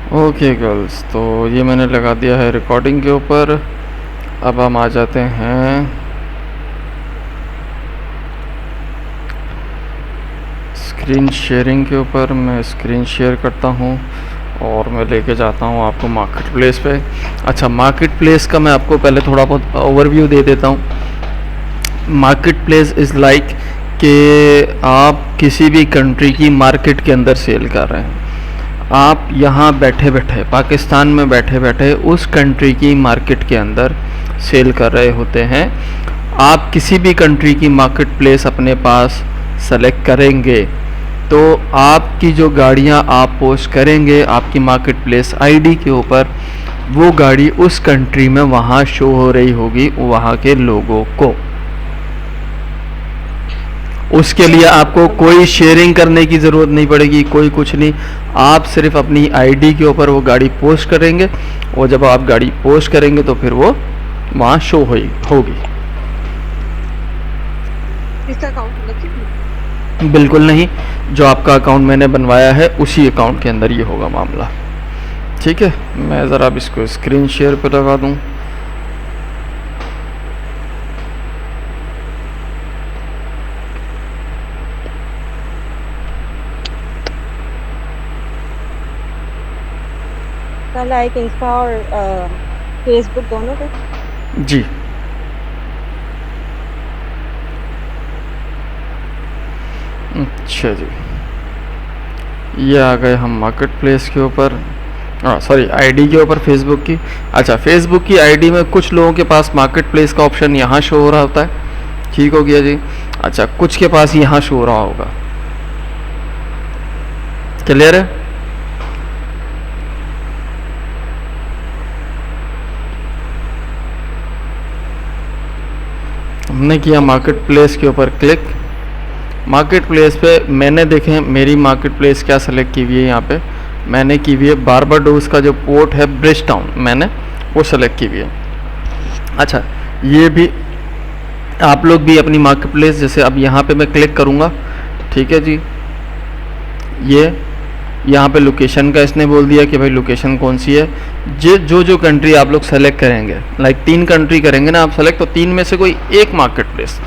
Okay girls, तो ये मैंने लगा दिया है रिकॉर्डिंग के ऊपर। अब हम आ जाते हैं स्क्रीन शेयरिंग के ऊपर। मैं स्क्रीन शेयर करता हूँ और मैं लेके जाता हूँ आपको मार्केट प्लेस पे। अच्छा, मार्केट प्लेस का मैं आपको पहले थोड़ा बहुत ओवरव्यू दे देता हूँ। मार्केट प्लेस इज़ लाइक कि आप किसी भी कंट्री की मार्केट के अंदर सेल कर रहे हैं। आप यहाँ बैठे बैठे, पाकिस्तान में बैठे बैठे उस कंट्री की मार्केट के अंदर सेल कर रहे होते हैं। आप किसी भी कंट्री की मार्केट प्लेस अपने पास सेलेक्ट करेंगे तो आपकी जो गाड़ियाँ आप पोस्ट करेंगे आपकी मार्केट प्लेस आईडी के ऊपर, वो गाड़ी उस कंट्री में वहाँ शो हो रही होगी वहाँ के लोगों को। उसके लिए आपको कोई शेयरिंग करने की ज़रूरत नहीं पड़ेगी, कोई कुछ नहीं। आप सिर्फ अपनी आईडी के ऊपर वो गाड़ी पोस्ट करेंगे और जब आप गाड़ी पोस्ट करेंगे तो फिर वो वहाँ शो होगी। इसका अकाउंट अलग से? बिल्कुल नहीं, जो आपका अकाउंट मैंने बनवाया है उसी अकाउंट के अंदर ये होगा मामला। ठीक है, मैं ज़रा अब इसको स्क्रीन शेयर पे लगा दूँ। लाइक इंस्टा और फेसबुक दोनों पे? जी, अच्छा जी, ये आ गए हम मार्केट प्लेस के ऊपर। सॉरी, आईडी के ऊपर फेसबुक की। अच्छा, फेसबुक की आईडी में कुछ लोगों के पास मार्केट प्लेस का ऑप्शन यहाँ शो हो रहा होता है। ठीक हो गया जी। अच्छा, कुछ के पास यहाँ शो हो रहा होगा। क्लियर है? हमने किया मार्केट प्लेस के ऊपर क्लिक। मार्केट प्लेस पे मैंने देखें मेरी मार्केट प्लेस क्या सेलेक्ट की हुई है। यहाँ पे मैंने की हुई है बारबाडोस का जो पोर्ट है ब्रिज टाउन, मैंने वो सेलेक्ट की हुई है। अच्छा, ये भी आप लोग भी अपनी मार्केट प्लेस, जैसे अब यहाँ पे मैं क्लिक करूँगा, ठीक है जी, ये यहाँ पे लोकेशन का इसने बोल दिया कि भाई लोकेशन कौन सी है। जो कंट्री आप लोग सेलेक्ट करेंगे, लाइक 3 कंट्री करेंगे ना आप सेलेक्ट, तो 3 में से कोई एक मार्केट प्लेस,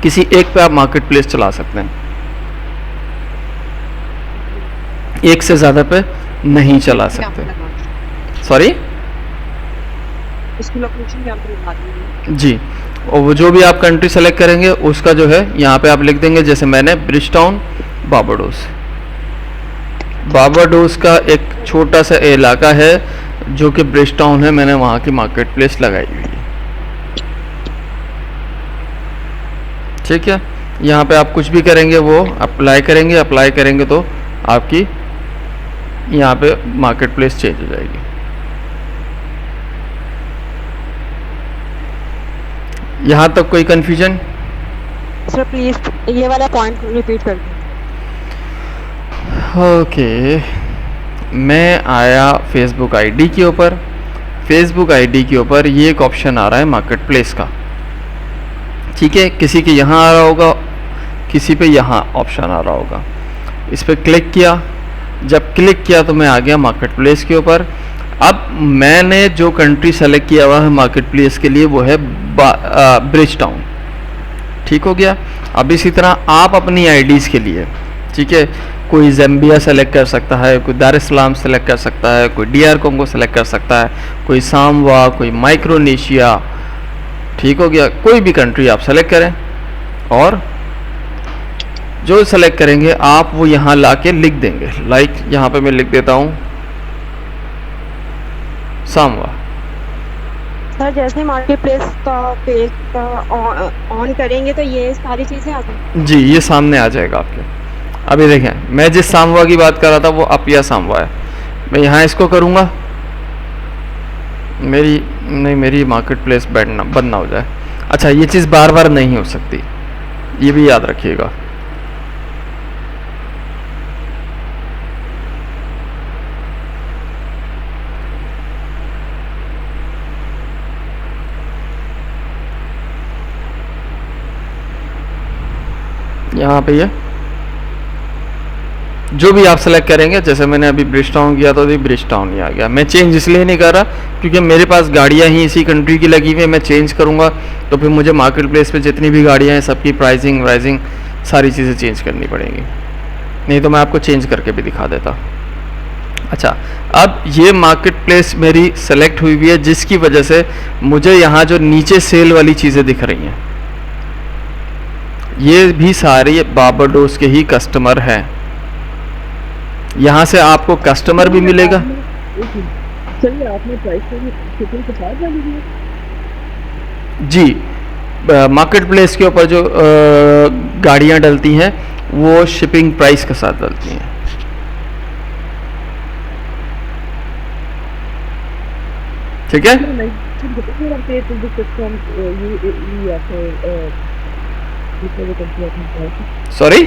किसी एक पे आप मार्केट प्लेस चला सकते हैं, एक से ज़्यादा पे नहीं चला सकते। सॉरी, इसकी लोकेशन यहाँ पे लगा दूंगी। जी। और वो जो भी आप कंट्री सेलेक्ट करेंगे उसका जो है यहाँ पे आप लिख देंगे, जैसे मैंने ब्रिज टाउन बारबाडोस। बारबाडोस का एक छोटा सा इलाका है जो कि ब्रिज टाउन है, मैंने वहाँ की मार्केट प्लेस लगाई हुई है। ठीक है, यहाँ पे आप कुछ भी करेंगे वो अप्लाई करेंगे तो आपकी यहाँ पे मार्केट प्लेस चेंज हो जाएगी। यहाँ तक कोई कंफ्यूजन? सर प्लीज ये वाला पॉइंट रिपीट कर दीजिए। ओके, मैं आया फेसबुक आईडी के ऊपर। फेसबुक आईडी के ऊपर ये एक ऑप्शन आ रहा है मार्केट प्लेस का। ठीक है, किसी के यहाँ आ रहा होगा, किसी पे यहाँ ऑप्शन आ रहा होगा। इस पर क्लिक किया, जब क्लिक किया तो मैं आ गया मार्केट प्लेस के ऊपर। अब मैंने जो कंट्री सेलेक्ट किया हुआ है मार्केट प्लेस के लिए वो है ब्रिज टाउन। ठीक हो गया। अब इसी तरह आप अपनी आईडीज़ के लिए, ठीक है, कोई ज़ैम्बिया सेलेक्ट कर सकता है, कोई दार इस्लाम सेलेक्ट कर सकता है, कोई DR कोंगो सेलेक्ट कर सकता है, कोई सामवा, कोई माइक्रोनेशिया। ठीक हो गया, कोई भी कंट्री आप सेलेक्ट करें और जो सेलेक्ट करेंगे आप वो यहाँ ला के लिख देंगे। लाइक यहाँ पे मैं लिख देता हूँ सामवा। सर जैसे मार्केट प्लेस का पेज का ऑन करेंगे तो ये सारी चीजें आ जाएंगी? जी, ये सामने आ जाएगा आपके। अभी देखें, मैं जिस सामवा की बात कर रहा था वो अपिया सामवा है। मैं यहाँ इसको करूँगा, मेरी मार्केट प्लेस बंद ना हो जाए। अच्छा, ये चीज़ बार बार नहीं हो सकती, ये भी याद रखिएगा। यहाँ पे ये जो भी आप सेलेक्ट करेंगे, जैसे मैंने अभी ब्रिजटाउन किया तो अभी ब्रिजटाउन ही आ गया। मैं चेंज इसलिए नहीं कर रहा क्योंकि मेरे पास गाड़ियाँ ही इसी कंट्री की लगी हुई है। मैं चेंज करूँगा तो फिर मुझे मार्केट प्लेस पे जितनी भी गाड़ियाँ हैं सबकी प्राइसिंग वाइजिंग सारी चीज़ें चेंज करनी पड़ेंगी, नहीं तो मैं आपको चेंज करके भी दिखा देता। अच्छा, अब ये मार्केट प्लेस मेरी सेलेक्ट हुई हुई है जिसकी वजह से मुझे यहाँ जो नीचे सेल वाली चीज़ें दिख रही हैं ये भी सारे बारबाडोस के ही कस्टमर हैं। यहाँ से आपको कस्टमर भी मिलेगा। चलिए आपने प्राइस शिपिंग के साथ डाली है? जी, मार्केट प्लेस के ऊपर जो गाड़ियाँ डलती हैं वो शिपिंग प्राइस के साथ डलती हैं। ठीक है, सॉरी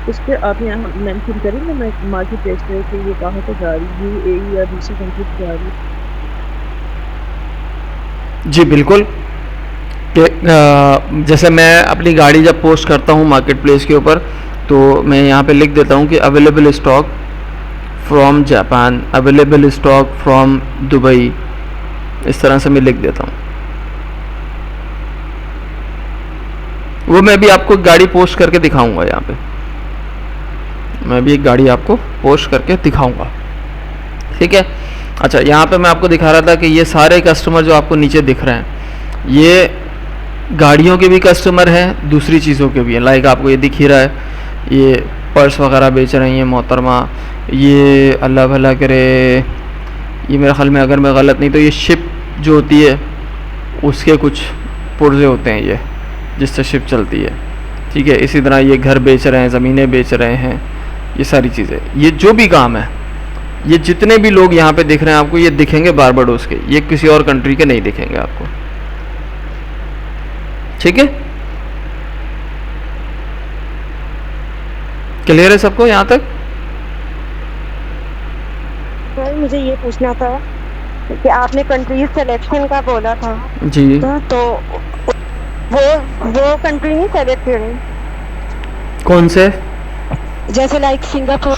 उस पर आप यहाँ मेंशन करेंगे मैं मार्केट प्लेस पे कि ये कहाँ पे जा रही है, यूएई या दूसरी कंट्री पे जा रही है? जी बिल्कुल। कि जैसे मैं अपनी गाड़ी जब पोस्ट करता हूँ मार्केट प्लेस के ऊपर तो मैं यहाँ पे लिख देता हूँ कि available stock from Japan, available stock from Dubai, इस तरह से मैं लिख देता हूँ। वो मैं भी आपको गाड़ी पोस्ट करके दिखाऊंगा। यहाँ पे मैं भी एक गाड़ी आपको पोस्ट करके दिखाऊंगा, ठीक है। अच्छा, यहाँ पे मैं आपको दिखा रहा था कि ये सारे कस्टमर जो आपको नीचे दिख रहे हैं ये गाड़ियों के भी कस्टमर हैं, दूसरी चीज़ों के भी हैं। लाइक आपको ये दिख ही रहा है, ये पर्स वगैरह बेच रही हैं मोहतरमा। ये अल्लाह भला करे, ये मेरे ख्याल में अगर मैं गलत नहीं तो ये शिप जो होती है उसके कुछ पुर्जे होते हैं ये जिससे शिप चलती है, ठीक है। इसी तरह ये घर बेच रहे हैं, ज़मीनें बेच रहे हैं, ये सारी चीज़ें, ये जो भी काम है, ये जितने भी लोग यहाँ पे दिख रहे हैं आपको ये दिखेंगे बारबाडोस के, ये किसी और कंट्री के नहीं दिखेंगे आपको, ठीक है। क्लियर है सबको यहाँ तक? सर मुझे ये पूछना था कि आपने कंट्री सिलेक्शन का बोला था जी, तो वो कंट्री नहीं सेलेक्ट करी, कौन से? जैसे लाइक सिंगापुर,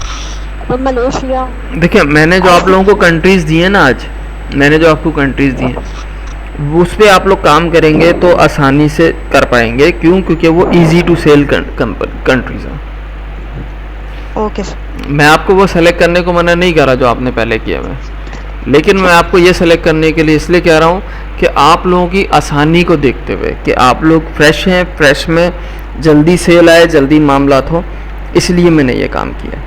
मलेशिया। देखिए, मैंने जो आप लोगों को कंट्रीज़ दी है ना, आज मैंने जो आपको कंट्रीज़ दी हैं उस पर आप लोग काम करेंगे तो आसानी से कर पाएंगे। क्यों? क्योंकि वो इजी टू सेल कंट्रीज़ हैं। ओके मैं आपको वो सेलेक्ट करने को मना नहीं कर रहा जो आपने पहले किया है, लेकिन मैं आपको ये सेलेक्ट करने के लिए इसलिए कह रहा हूँ कि आप लोगों की आसानी को देखते हुए कि आप लोग फ्रेश हैं, फ्रेश में जल्दी सेल आए, जल्दी मामलात हो, इसलिए मैंने ये काम किया।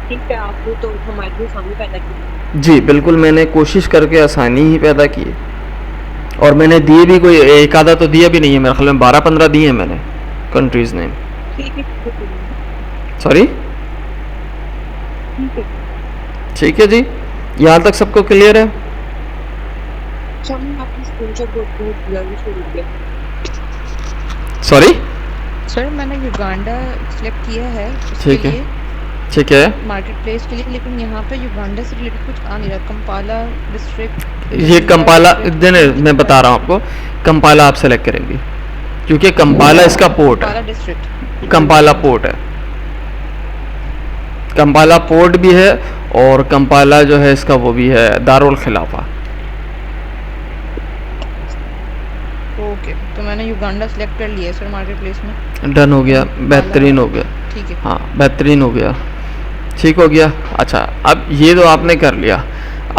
ठीक है, आपने तो हमारे लिए आसानी पैदा की। जी बिल्कुल, मैंने कोशिश करके आसानी ही पैदा की है और मैंने दिए भी, कोई एक आधा तो दिया भी नहीं है, मेरे ख्याल में 12-15 दिए हैं मैंने कंट्रीज़ नेम। सॉरी, ठीक है जी, यहाँ तक सबको क्लियर है? सॉरी सर मैंने युगांडा सिलेक्ट किया है उसके ठीक है, लिए, ठीक है। मार्केट प्लेस के लिए, लेकिन यहाँ पे युगांडा से रिलेटेड कुछ आ नहीं रहा। कंपाला डिस्ट्रिक्ट, ये कंपाला, मैं बता रहा हूँ आपको, कंपाला आप सेलेक्ट करेंगे क्योंकि कंपाला इसका पोर्ट कंपाला है, डिस्ट्रिक्ट, कंपाला पोर्ट है, कंपाला पोर्ट भी है और कंपाला जो है इसका वो भी है दारुल खिलाफा। ओके, तो मैंने युगांडा सिलेक्ट कर लिया है सर मार्केट प्लेस में। डन हो गया, बेहतरीन हो गया, ठीक है, हाँ बेहतरीन हो गया, ठीक हो गया। अच्छा, अब ये तो आपने कर लिया,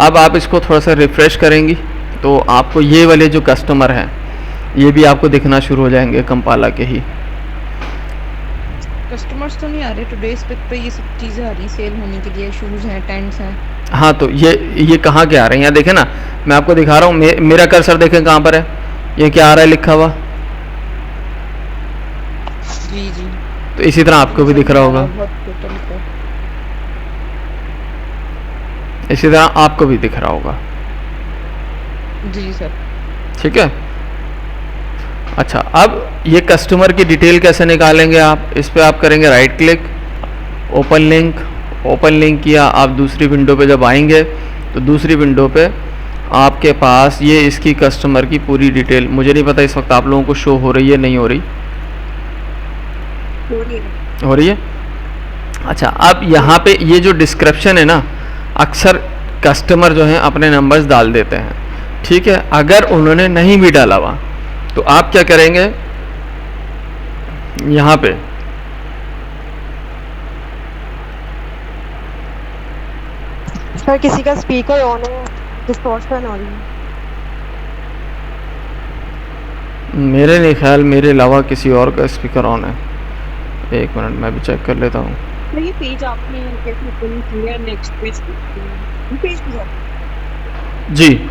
अब आप इसको थोड़ा सा रिफ़्रेश करेंगी तो आपको ये वाले जो कस्टमर हैं ये भी आपको दिखना शुरू हो जाएंगे, कंपाला के ही। कस्टमर्स तो नहीं आ रहे टुडेज पे ये सब चीज़ें आ रही सेल होने के लिए, शूज़ हैं, टेंट्स हैं। हाँ, तो ये कहाँ के आ रहे हैं, यहाँ देखें ना, मैं आपको दिखा रहा हूँ, मेरा कर्सर देखें कहाँ पर है, ये क्या आ रहा है लिखा हुआ, जी जी, तो इसी तरह आपको भी दिख रहा होगा, इसी तरह आपको भी दिख रहा होगा, जी सर, ठीक है। अच्छा, अब ये कस्टमर की डिटेल कैसे निकालेंगे आप, इस पर आप करेंगे right click, open link, open link किया, आप दूसरी विंडो पे जब आएंगे तो दूसरी विंडो पे आपके पास ये इसकी कस्टमर की पूरी डिटेल, मुझे नहीं पता इस वक्त आप लोगों को शो हो रही है नहीं हो रही, हो रही है? अच्छा, अब यहाँ पे ये जो डिस्क्रिप्शन है ना, अक्सर कस्टमर जो हैं अपने नंबर्स डाल देते हैं, ठीक है। अगर उन्होंने नहीं भी डाला हुआ तो आप क्या करेंगे, यहाँ पे सर किसी का स्पीकर ऑन है, डिस्टॉर्शन हो रही है। मेरे नहीं ख्याल, मेरे अलावा किसी और का स्पीकर ऑन है। एक मिनट मैं भी चेक कर लेता हूँ। तो ये पेज आपने कैसे ओपन किया, नेक्स्ट पेज पेज पे जाओ। जी,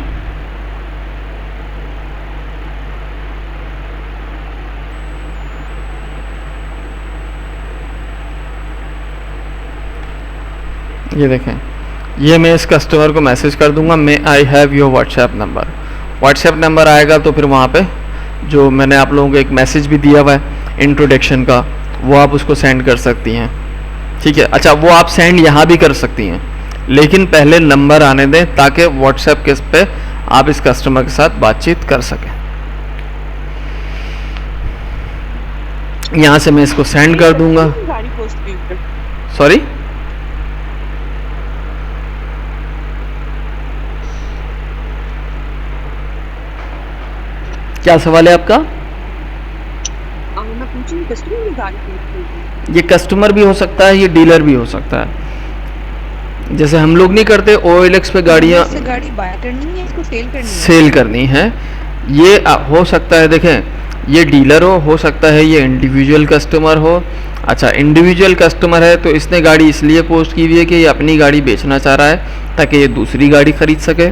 ये देखें, ये मैं इस कस्टमर को मैसेज कर दूंगा, मैं आई have your WhatsApp number. WhatsApp number आएगा तो फिर वहाँ पे जो मैंने आप लोगों को एक मैसेज भी दिया हुआ है इंट्रोडक्शन का, वो आप उसको सेंड कर सकती हैं, ठीक है। अच्छा, वो आप सेंड यहाँ भी कर सकती हैं, लेकिन पहले नंबर आने दें ताकि व्हाट्सएप के पे आप इस कस्टमर के साथ बातचीत कर सकें। यहाँ से मैं इसको सेंड कर दूंगा। गाड़ी पोस्ट की सॉरी, क्या सवाल है आपका? मैं पूछूं कस्टमर की गाड़ी पोस्ट की। ये कस्टमर भी हो सकता है, ये डीलर भी हो सकता है। जैसे हम लोग नहीं करते OLX पे गाड़ियाँ इससे गाड़ी बाय करनी है, इसको सेल करनी है। सेल करनी है, ये हो सकता है। देखें, ये डीलर हो सकता है ये इंडिविजुअल कस्टमर हो। अच्छा, इंडिविजुअल कस्टमर है तो इसने गाड़ी इसलिए पोस्ट की हुई है कि ये अपनी गाड़ी बेचना चाह रहा है ताकि ये दूसरी गाड़ी खरीद सके।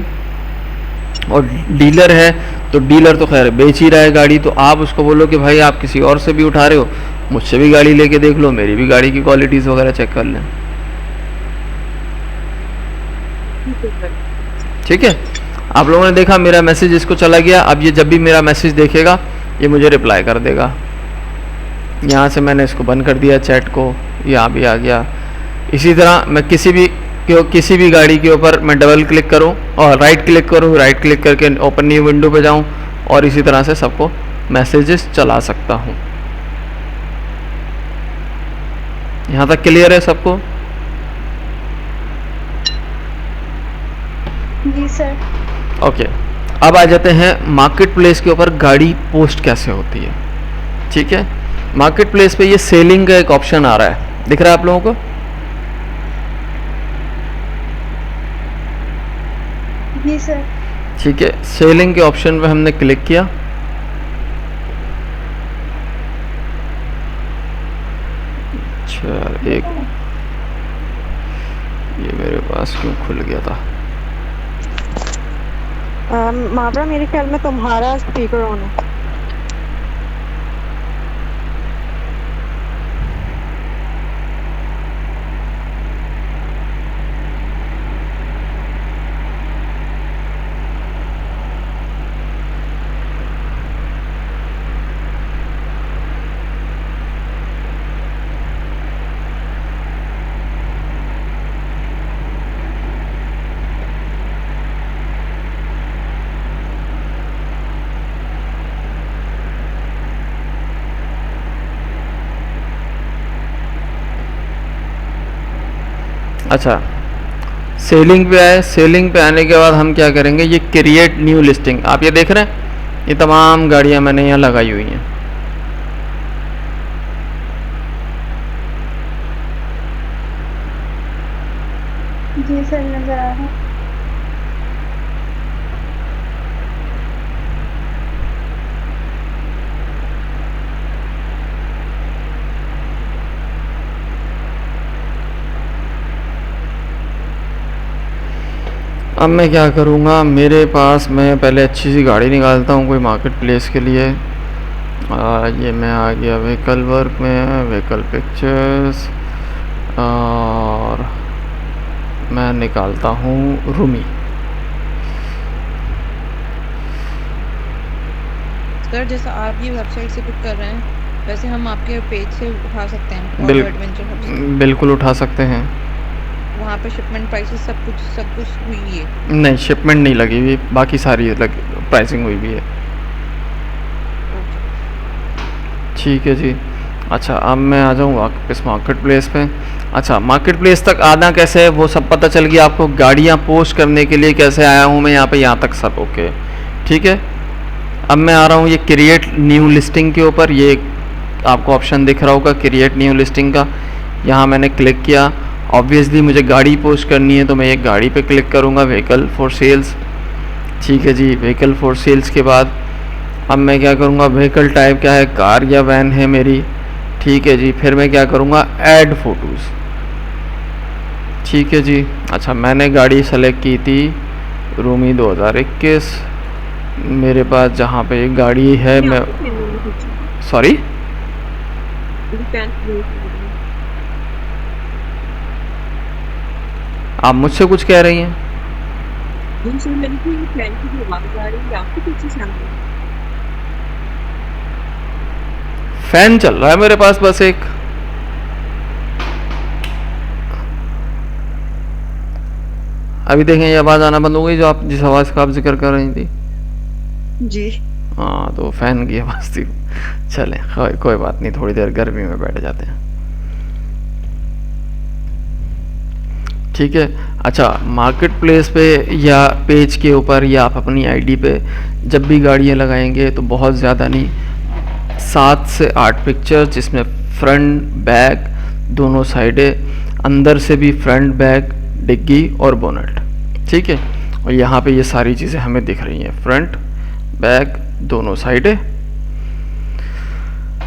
और डीलर है तो डीलर तो खैर बेच ही रहा है गाड़ी, तो आप उसको बोलो कि भाई आप किसी और से भी उठा रहे हो, मुझसे भी गाड़ी लेके देख लो, मेरी भी गाड़ी की क्वालिटीज़ वगैरह चेक कर लें, ठीक है। आप लोगों ने देखा मेरा मैसेज इसको चला गया। अब ये जब भी मेरा मैसेज देखेगा ये मुझे रिप्लाई कर देगा। यहाँ से मैंने इसको बंद कर दिया चैट को, यहाँ भी आ गया। इसी तरह मैं किसी भी गाड़ी के ऊपर मैं डबल क्लिक करूँ और राइट क्लिक करूँ, राइट क्लिक करके ओपन न्यू विंडो पे जाऊँ और इसी तरह से सबको मैसेजेस चला सकता हूँ। यहाँ तक क्लियर है सबको? जी सर। ओके, अब आ जाते हैं मार्केट प्लेस के ऊपर गाड़ी पोस्ट कैसे होती है, ठीक है। मार्केट प्लेस पे ये सेलिंग का एक ऑप्शन आ रहा है, दिख रहा है आप लोगों को? जी सर। ठीक है, सेलिंग के ऑप्शन पे हमने क्लिक किया। अच्छा, एक ये मेरे पास क्यों खुल गया था? मावरा मेरे ख्याल में तुम्हारा स्पीकर ऑन है। अच्छा, सेलिंग पे आए। सेलिंग पे आने के बाद हम क्या करेंगे, ये क्रिएट न्यू लिस्टिंग, आप ये देख रहे हैं, ये तमाम गाड़ियां मैंने यहाँ लगाई हुई हैं। जी सर, नजर आ रहा है। अब मैं क्या करूँगा, मेरे पास मैं पहले अच्छी सी गाड़ी निकालता हूँ कोई मार्केट प्लेस के लिए। ये मैं आ गया व्हीकल वर्क में, व्हीकल पिक्चर्स, और मैं निकालता हूँ रूमी। सर जैसा आप ये वेबसाइट से बुक कर रहे हैं वैसे हम आपके पेज से उठा सकते हैं, बिल- एडवेंचर हब से। बिल्कुल उठा सकते हैं। वहाँ पे शिपमेंट प्राइसेस सब कुछ हुई है। नहीं, शिपमेंट नहीं लगी हुई, बाकी सारी प्राइसिंग हुई भी है। ठीक है जी। अच्छा, अब मैं आ जाऊँ वापस मार्केट प्लेस पे। अच्छा, मार्केट प्लेस तक आना कैसे है वो सब पता चल गया आपको। गाड़ियाँ पोस्ट करने के लिए कैसे आया हूँ मैं यहाँ पे, यहाँ तक सब ओके। ठीक है, अब मैं आ रहा हूँ ये क्रिएट न्यू लिस्टिंग के ऊपर। ये आपको ऑप्शन दिख रहा होगा क्रिएट न्यू लिस्टिंग का, यहाँ मैंने क्लिक किया। ऑब्वियसली मुझे गाड़ी पोस्ट करनी है तो मैं एक गाड़ी पे क्लिक करूँगा, व्हीकल फॉर सेल्स। ठीक है जी, व्हीकल फॉर सेल्स के बाद अब मैं क्या करूँगा, व्हीकल टाइप क्या है, कार या वैन है मेरी। ठीक है जी, फिर मैं क्या करूँगा, ऐड फोटोज़। ठीक है जी, अच्छा मैंने गाड़ी सेलेक्ट की थी रूमी 2021। मेरे पास जहाँ पे एक गाड़ी है मैं, सॉरी आप मुझसे कुछ कह रही हैं? फैन चल रहा है मेरे पास बस एक। अभी देखें ये आवाज़ आना बंद हो गई जो आप जिस आवाज़ का आप जिक्र कर रही थी। जी। हाँ, तो फैन की आवाज़ थी। चलें, कोई बात नहीं, थोड़ी देर गर्मी में बैठ जाते हैं। ठीक है, अच्छा मार्केट प्लेस पे या पेज के ऊपर या आप अपनी आईडी पे जब भी गाड़ियाँ लगाएंगे तो बहुत ज़्यादा नहीं, 7 से 8 पिक्चर जिसमें फ्रंट बैक दोनों साइडें, अंदर से भी फ्रंट बैक, डिग्गी और बोनट। ठीक है, और यहाँ पे ये सारी चीज़ें हमें दिख रही हैं, फ्रंट बैक दोनों साइडें।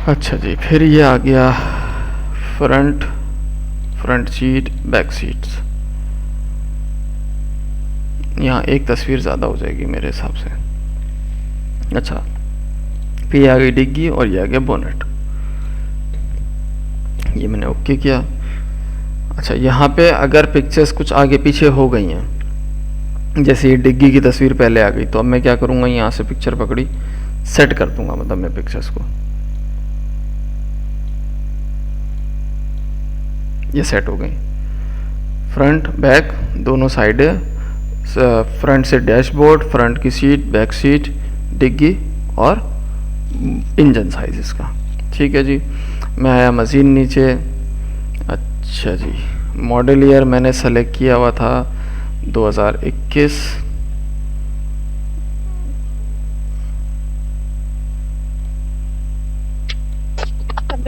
अच्छा जी, फिर ये आ गया फ्रंट सीट, बैक सीट्स। यहाँ एक तस्वीर ज़्यादा हो जाएगी मेरे हिसाब से। अच्छा, फिर ये आ गई डिग्गी और ये आ गया बोनट। ये मैंने ओके किया। अच्छा, यहाँ पे अगर पिक्चर्स कुछ आगे पीछे हो गई हैं, जैसे ये डिग्गी की तस्वीर पहले आ गई, तो अब मैं क्या करूँगा, यहाँ से पिक्चर पकड़ी, सेट कर दूंगा, मतलब मैं पिक्चर्स को, ये सेट हो गई। फ्रंट बैक दोनों साइडें, फ्रंट से डैशबोर्ड, फ्रंट की सीट, बैक सीट, डिग्गी और इंजन साइज इसका। ठीक है जी, मैं आया मज़ीद नीचे। अच्छा जी, मॉडल ईयर मैंने सेलेक्ट किया हुआ था 2021।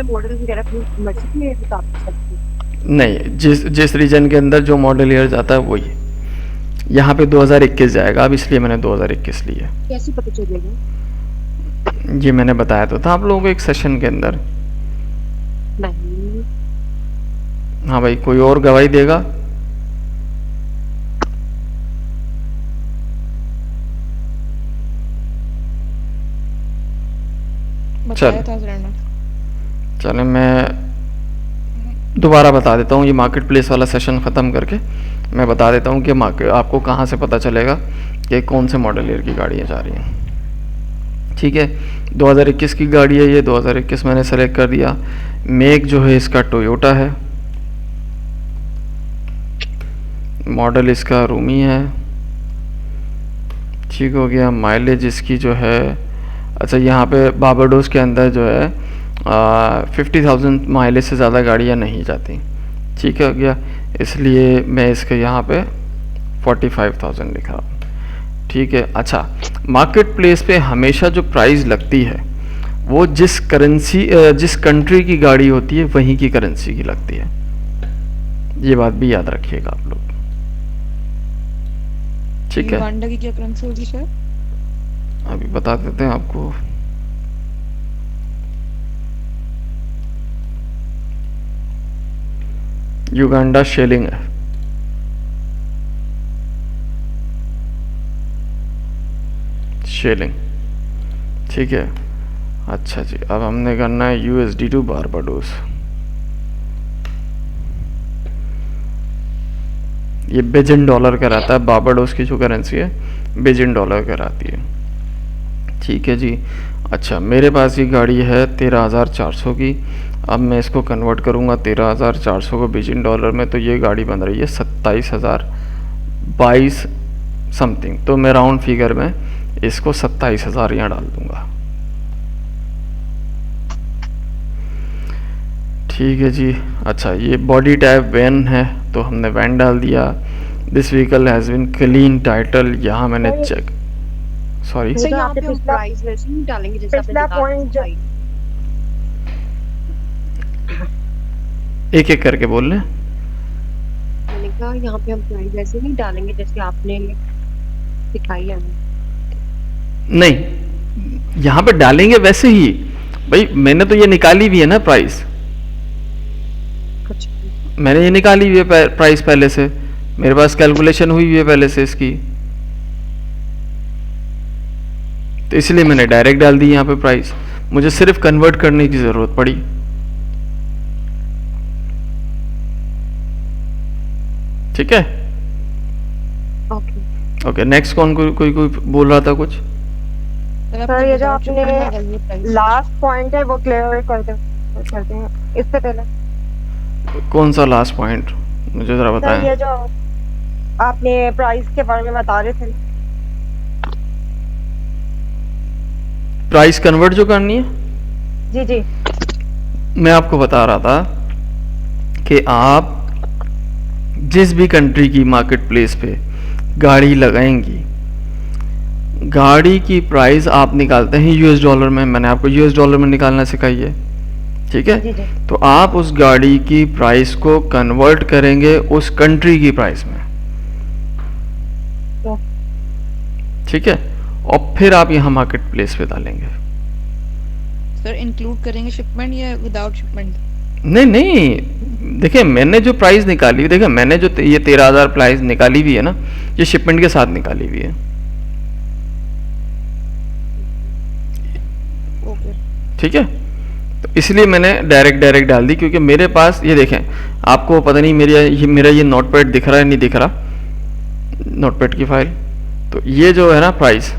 मॉडल वगैरह मर्जी के हिसाब से नहीं, जिस रीजन के अंदर जो मॉडल ईयर जाता है वही। यहाँ पे 2021 जाएगा, अब इसलिए मैंने 2021 लिया। कैसे पता चलेगा? ये मैंने बताया तो था आप लोगों को एक सेशन के अंदर। नहीं। हाँ भाई, कोई और गवाही देगा? बताया था सर ने। चले मैं दोबारा बता देता हूँ, ये मार्केट प्लेस वाला सेशन ख़त्म करके मैं बता देता हूँ कि आपको कहाँ से पता चलेगा कि कौन से मॉडल ईयर की गाड़ियाँ जा रही हैं। ठीक है, 2021 की गाड़ी है ये, 2021 मैंने सेलेक्ट कर दिया। मेक जो है इसका टोयोटा है, मॉडल इसका रूमी है। ठीक हो गया, माइलेज इसकी जो है, अच्छा यहाँ पे बारबाडोस के अंदर जो है 50,000 माइलेज से ज़्यादा गाड़ियाँ नहीं जाती। ठीक है गया, इसलिए मैं इसके यहाँ पे 45,000 लिख रहा हूँ। ठीक है, अच्छा मार्केट प्लेस पे हमेशा जो प्राइस लगती है वो जिस कंट्री की गाड़ी होती है वहीं की करेंसी की लगती है, ये बात भी याद रखिएगा आप लोग। ठीक है, युगांडा की क्या करेंसी होगी सर? अभी बता देते हैं आपको। युगांडा शेलिंग है। शेलिंग, ठीक है। अच्छा जी, अब हमने करना है USD टू बारबाडोस। ये बिजन डॉलर कहलाता है, बारबाडोस की जो करेंसी है बिजन डॉलर कहलाती है। ठीक है जी, अच्छा मेरे पास ये गाड़ी है 13,400 की। अब मैं इसको कन्वर्ट करूँगा 13,400 को बिजन डॉलर में, तो ये गाड़ी बन रही है 27,022 समथिंग। तो मैं राउंड फिगर में इसको 27,000 यहाँ डाल दूँगा। ठीक है जी। अच्छा, ये बॉडी टाइप वैन है तो हमने वैन डाल दिया। This vehicle has been clean title, यहाँ मैंने सर चेक, सॉरी सर तो यहाँ आपने पे हम पिछला प्राइस वैसे नहीं डालेंगे जैसे आपने पिछला बता पॉइंट जो एक एक करके बोल लें। मैंने कहा यहाँ पे हम प्राइस वैसे नहीं डालेंगे जैसे आपने दिखाई है हमें। नहीं, यहाँ पे डालेंगे वैसे ही भाई, मैंने तो ये निकाली भी है ना प्राइस, अच्छा मैंने ये निकाली हुई है प्राइस पहले से, मेरे पास कैलकुलेशन हुई हुई है पहले से इसकी, तो इसलिए मैंने डायरेक्ट डाल दी यहाँ पे प्राइस, मुझे सिर्फ कन्वर्ट करने की ज़रूरत पड़ी। ठीक है, ओके। ओके। नेक्स्ट कौन, कोई कोई बोल रहा था कुछ? सर ये जो आपने लास्ट पॉइंट है वो क्लियर करते हैं इससे पहले। कौन सा लास्ट पॉइंट, मुझे ज़रा सर बताएं। ये जो आपने प्राइस के बारे में बता रहे थे, प्राइस कन्वर्ट जो करनी है, जी जी मैं आपको बता रहा था कि आप जिस भी कंट्री की मार्केट प्लेस पे गाड़ी लगाएंगी, गाड़ी की प्राइस आप निकालते हैं यूएस डॉलर में, मैंने आपको यूएस डॉलर में निकालना सिखाई है, ठीक है? जी जी तो आप उस गाड़ी की प्राइस को कन्वर्ट करेंगे उस कंट्री की प्राइस में, तो ठीक है? और फिर आप यहाँ मार्केट प्लेस पे डालेंगे। सर इंक्लूड करेंगे शिपमेंट या विदाउट शिपमेंट? नहीं नहीं, देखिए मैंने जो प्राइस निकाली, देखिए मैंने जो ये 13,000 प्राइस निकाली हुई है ना, ये शिपमेंट के साथ निकाली हुई है। ओके। ठीक है, तो इसलिए मैंने डायरेक्ट डाल दी, क्योंकि मेरे पास ये देखें, आपको पता नहीं मेरा ये नोटपैड दिख रहा है नहीं दिख रहा, नोटपैड की फाइल, तो ये जो है ना प्राइस,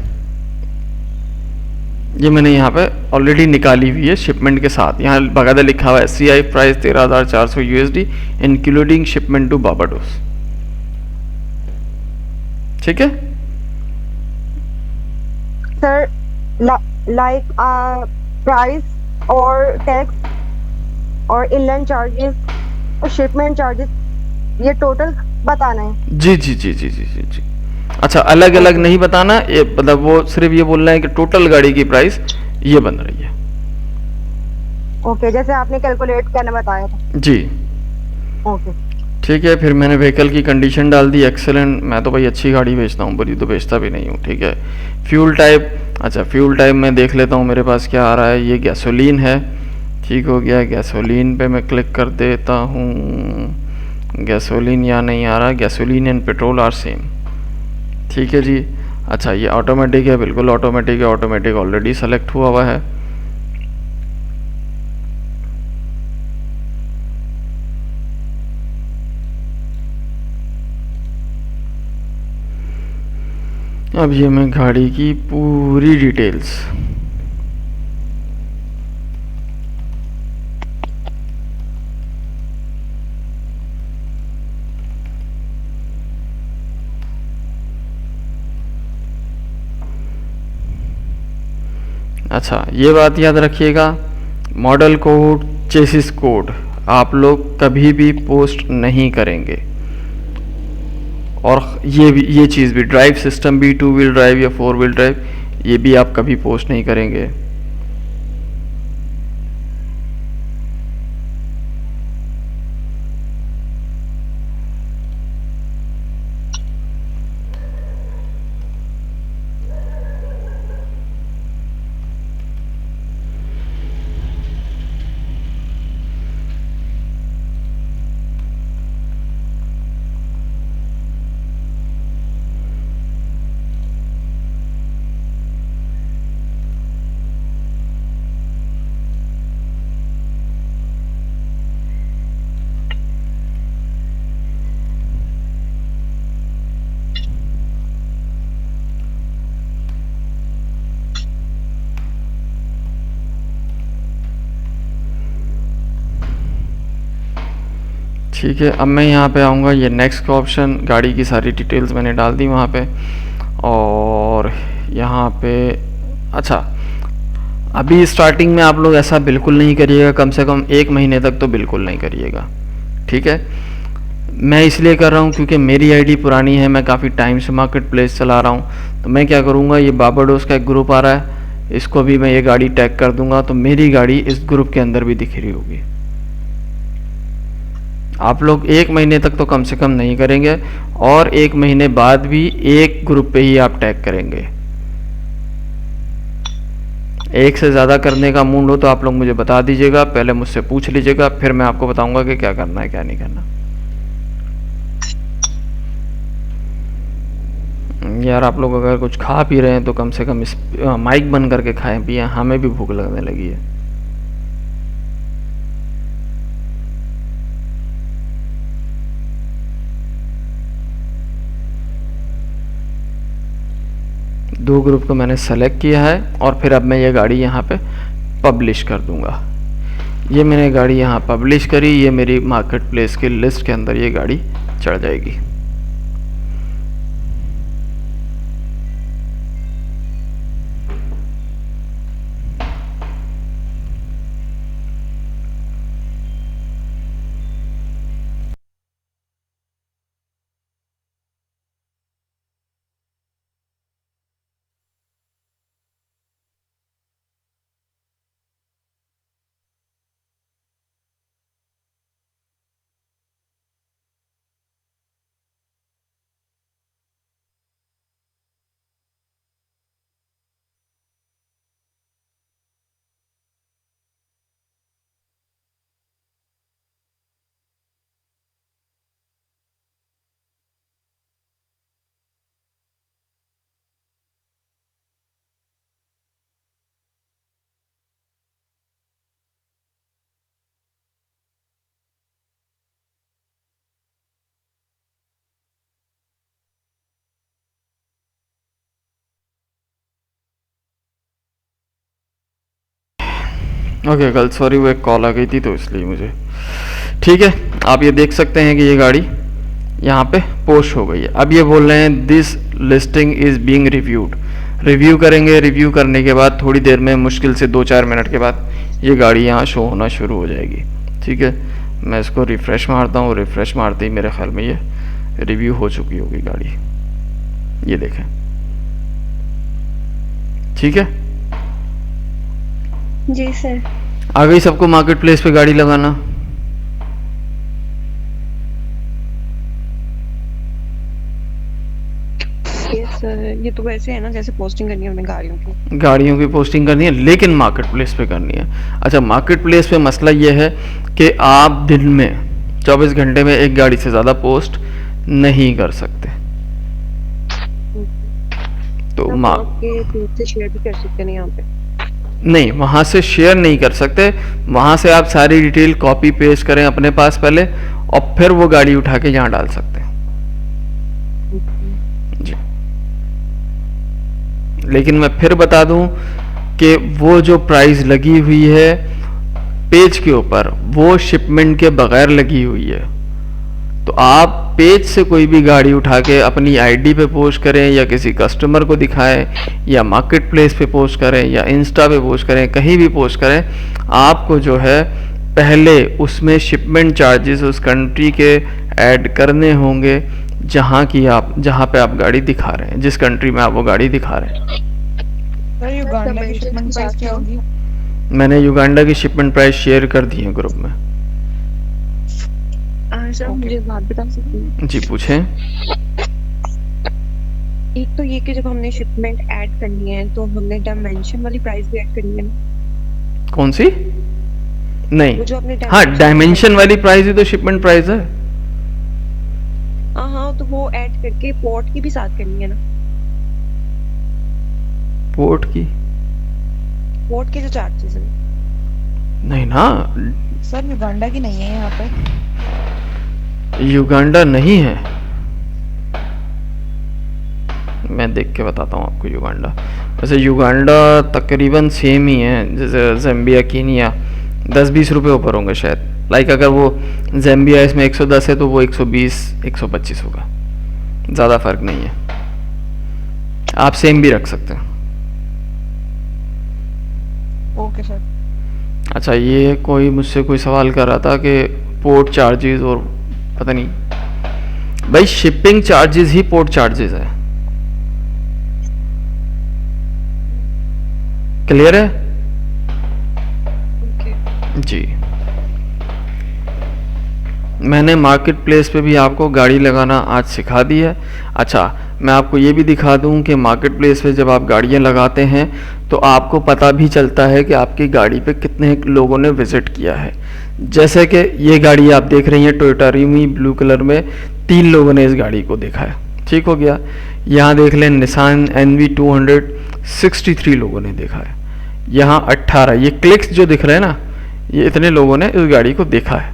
ये मैंने यहाँ पे ऑलरेडी निकाली हुई है शिपमेंट के साथ, यहाँ बाकायदा लिखा हुआ है CI price 13,400 USD including shipment to Barbados. ठीक है सर लाइक प्राइस और टैक्स और इनलैंड चार्जेस और शिपमेंट चार्जेस ये टोटल बताना है। जी जी जी जी जी जी जी। अच्छा, अलग अलग नहीं बताना, ये मतलब वो सिर्फ ये बोलना है कि टोटल गाड़ी की प्राइस ये बन रही है। ओके, जैसे आपने कैलकुलेट करना बताया था। जी ओके ठीक है, फिर मैंने व्हीकल की कंडीशन डाल दी एक्सेलेंट, मैं तो भाई अच्छी गाड़ी बेचता हूँ, बुरी तो बेचता भी नहीं हूँ। ठीक है, फ्यूल टाइप, अच्छा फ्यूल टाइप मैं देख लेता हूँ मेरे पास क्या आ रहा है, ये गैसोलीन है। ठीक हो गया, गैसोलीन पे मैं क्लिक कर देता हूँ, गैसोलीन यहाँ नहीं आ रहा, gasoline and petrol are same. ठीक है जी। अच्छा, ये ऑटोमेटिक है, बिल्कुल ऑटोमेटिक है, ऑटोमेटिक ऑलरेडी सेलेक्ट हुआ हुआ है। अब ये मैं गाड़ी की पूरी डिटेल्स, अच्छा ये बात याद रखिएगा, मॉडल कोड, चेसिस कोड आप लोग कभी भी पोस्ट नहीं करेंगे, और ये चीज़ भी, ड्राइव सिस्टम भी, 2 व्हील ड्राइव या 4 व्हील ड्राइव, ये भी आप कभी पोस्ट नहीं करेंगे। ठीक है, अब मैं यहाँ पे आऊँगा, ये नेक्स्ट का ऑप्शन, गाड़ी की सारी डिटेल्स मैंने डाल दी वहाँ पे, और यहाँ पे अच्छा अभी स्टार्टिंग में आप लोग ऐसा बिल्कुल नहीं करिएगा, कम से कम 1 महीने तक तो बिल्कुल नहीं करिएगा, ठीक है। मैं इसलिए कर रहा हूँ क्योंकि मेरी आईडी पुरानी है, मैं काफ़ी टाइम से मार्केट प्लेस चला रहा हूँ। तो मैं क्या करूँगा, ये बाबाडोस का एक ग्रुप आ रहा है, इसको भी मैं ये गाड़ी टैग कर दूंगा, तो मेरी गाड़ी इस ग्रुप के अंदर भी दिख रही होगी। आप लोग 1 महीने तक तो कम से कम नहीं करेंगे, और 1 महीने बाद भी एक ग्रुप पे ही आप टैग करेंगे। एक से ज़्यादा करने का मूड हो तो आप लोग मुझे बता दीजिएगा, पहले मुझसे पूछ लीजिएगा, फिर मैं आपको बताऊंगा कि क्या करना है क्या नहीं करना। यार आप लोग अगर कुछ खा पी रहे हैं तो कम से कम इस माइक बंद करके खाएं पिए, हमें भी भूख लगने लगी है। दो ग्रुप को मैंने सेलेक्ट किया है, और फिर अब मैं ये गाड़ी यहाँ पे पब्लिश कर दूंगा। ये मैंने गाड़ी यहाँ पब्लिश करी, ये मेरी मार्केट प्लेस की लिस्ट के अंदर ये गाड़ी चढ़ जाएगी। ओके कल सॉरी, वो एक कॉल आ गई थी तो इसलिए मुझे, ठीक है। आप ये देख सकते हैं कि ये गाड़ी यहाँ पे पोस्ट हो गई है। अब ये बोल रहे हैं this listing is being reviewed. Review करेंगे, रिव्यू करने के बाद थोड़ी देर में, मुश्किल से 2-4 मिनट के बाद ये गाड़ी यहाँ शो होना शुरू हो जाएगी, ठीक है। मैं इसको रिफ़्रेश मारता हूँ, रिफ़्रेश मारते ही मेरे ख्याल में ये रिव्यू हो चुकी होगी गाड़ी, ये देखें, ठीक है। जी सर। आ गई सबको मार्केट प्लेस पे गाड़ी लगाना। सर ये तो वैसे है ना जैसे पोस्टिंग करनी है हमने गाड़ियों की पोस्टिंग करनी है, लेकिन मार्केट प्लेस पे करनी है। अच्छा, मार्केट प्लेस पे मसला ये है कि आप दिन में 24 घंटे में एक गाड़ी से ज़्यादा पोस्ट नहीं कर सकते। तो से शेयर भी कर सकते नहीं यहाँ पे? नहीं, वहाँ से शेयर नहीं कर सकते। वहाँ से आप सारी डिटेल कॉपी पेस्ट करें अपने पास पहले, और फिर वो गाड़ी उठा के यहाँ डाल सकते हैं जी। लेकिन मैं फिर बता दूं कि वो जो प्राइस लगी हुई है पेज के ऊपर, वो शिपमेंट के बगैर लगी हुई है। तो आप पेज से कोई भी गाड़ी उठा के अपनी आईडी पे पोस्ट करें, या किसी कस्टमर को दिखाएं, या मार्केट प्लेस पे पोस्ट करें, या इंस्टा पे पोस्ट करें, कहीं भी पोस्ट करें, आपको जो है पहले उसमें शिपमेंट चार्जेस उस कंट्री के ऐड करने होंगे जहाँ पे आप गाड़ी दिखा रहे हैं, जिस कंट्री में आप वो गाड़ी दिखा रहे हैं। सर युगांडा की शिपमेंट प्राइस क्या होगी? मैंने युगांडा की शिपमेंट प्राइस शेयर कर दी है ग्रुप में। सर मुझे बात बता सकते हैं? जी पूछें। एक तो ये कि जब हमने शिपमेंट ऐड करनी है तो हमने डायमेंशन वाली प्राइस भी ऐड करनी है ना? कौन सी? नहीं, वो जो आपने हाँ डायमेंशन वाली प्राइस ही तो शिपमेंट प्राइस है। हाँ तो वो ऐड करके पोर्ट की भी साथ करनी है ना? पोर्ट के जो चार्जेस हैं? नहीं ना सर युगांडा की नहीं है यहाँ पे। युगांडा नहीं है, मैं देख के बताता हूँ आपको युगांडा। वैसे युगांडा तकरीबन सेम ही है जैसे ज़ैम्बिया, कीनिया, 10-20 रुपये ऊपर होंगे शायद। लाइक अगर वो ज़ैम्बिया इसमें 110 है तो वो 120-125 होगा, ज़्यादा फर्क नहीं है। आप सेम भी रख सकते हैं। Okay sir. अच्छा, ये कोई मुझसे कोई सवाल कर रहा था कि पोर्ट चार्जेस और पता नहीं, भाई शिपिंग चार्जेस ही पोर्ट चार्जेस है। क्लियर है? जी, मैंने मार्केट प्लेस पे भी आपको गाड़ी लगाना आज सिखा दी है। अच्छा, मैं आपको ये भी दिखा दूं कि मार्केट प्लेस पे जब आप गाड़ियां लगाते हैं तो आपको पता भी चलता है कि आपकी गाड़ी पे कितने लोगों ने विज़िट किया है। जैसे कि ये गाड़ी आप देख रही हैं टोयोटा रीमी ब्लू कलर में, 3 लोगों ने इस गाड़ी को देखा है। ठीक हो गया। यहाँ देख लें निसान NV200, 63 लोगों ने देखा है। यहाँ 18, ये क्लिक्स जो दिख रहे हैं ना, ये इतने लोगों ने इस गाड़ी को देखा है।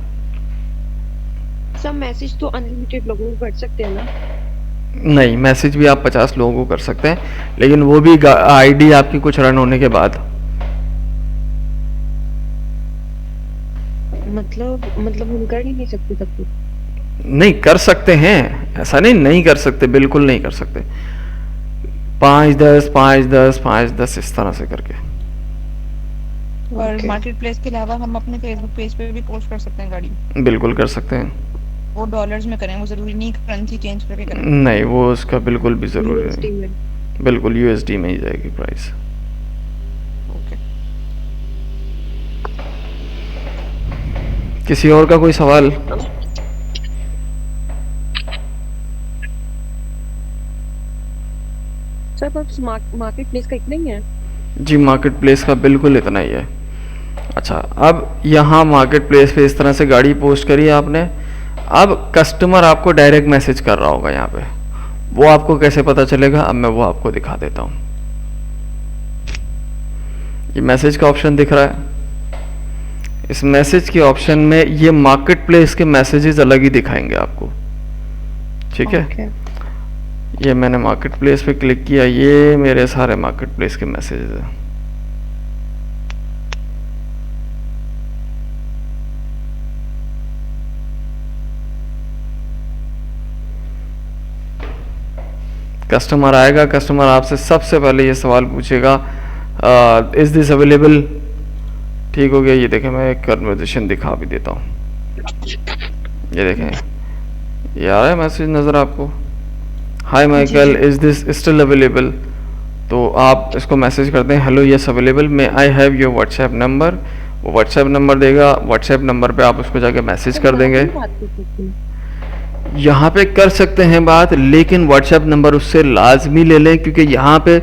सब मैसेज तो अनलिमिटेड लोगों को कर सकते हैं ना? नहीं, मैसेज भी आप 50 लोगों को कर सकते हैं, लेकिन वो भी आईडी आपकी कुछ रन होने के बाद। मतलब हम कर ही नहीं सकते सब कुछ? नहीं कर सकते हैं, ऐसा नहीं नहीं कर सकते, बिल्कुल नहीं कर सकते। 5-10 5-10 5-10 इस तरह से करके। और मार्केट प्लेस के अलावा हम अपने फेसबुक पेज पे भी पोस्ट कर सकते हैं गाड़ी? बिल्कुल कर सकते हैं। वो डॉलर्स में करें, वो जरूरी नहीं करेंसी चेंज करके करें? नहीं, वो उसका बिल्कुल भी जरूरी USD नहीं, में? बिल्कुल USD में ही जाएगी प्राइस। ओके। किसी और का कोई सवाल? सर बस मार्केट प्लेस का इतना ही है? जी, मार्केट प्लेस का बिल्कुल इतना ही है। अच्छा, अब यहाँ मार्केट प्लेस पे इस तरह से गाड़ी पोस्ट करी है आपने। अब कस्टमर आपको डायरेक्ट मैसेज कर रहा होगा यहाँ पे, वो आपको कैसे पता चलेगा? अब मैं वो आपको दिखा देता हूँ। ये मैसेज का ऑप्शन दिख रहा है, इस मैसेज के ऑप्शन में ये मार्केट प्लेस के मैसेजेस अलग ही दिखाएंगे आपको। ठीक है, ये मैंने मार्केट प्लेस पे क्लिक किया, ये मेरे सारे मार्केट प्लेस के मैसेजेस हैं। कस्टमर आएगा, कस्टमर आपसे सबसे पहले ये सवाल पूछेगा, इज दिस अवेलेबल? ठीक हो गया। ये देखें, मैं एक कन्वर्सेशन दिखा भी देता हूँ। ये देखें, ये आ रहा है मैसेज नज़र आपको, hi Michael, is this still available? तो आप इसको मैसेज करते हैं, hello yes available, may I have your WhatsApp number. वो व्हाट्सएप नंबर देगा, व्हाट्सएप नंबर पे आप उसको जाके मैसेज कर देंगे। यहाँ पे कर सकते हैं बात, लेकिन व्हाट्सएप नंबर उससे लाजमी ले लें, क्योंकि यहाँ पे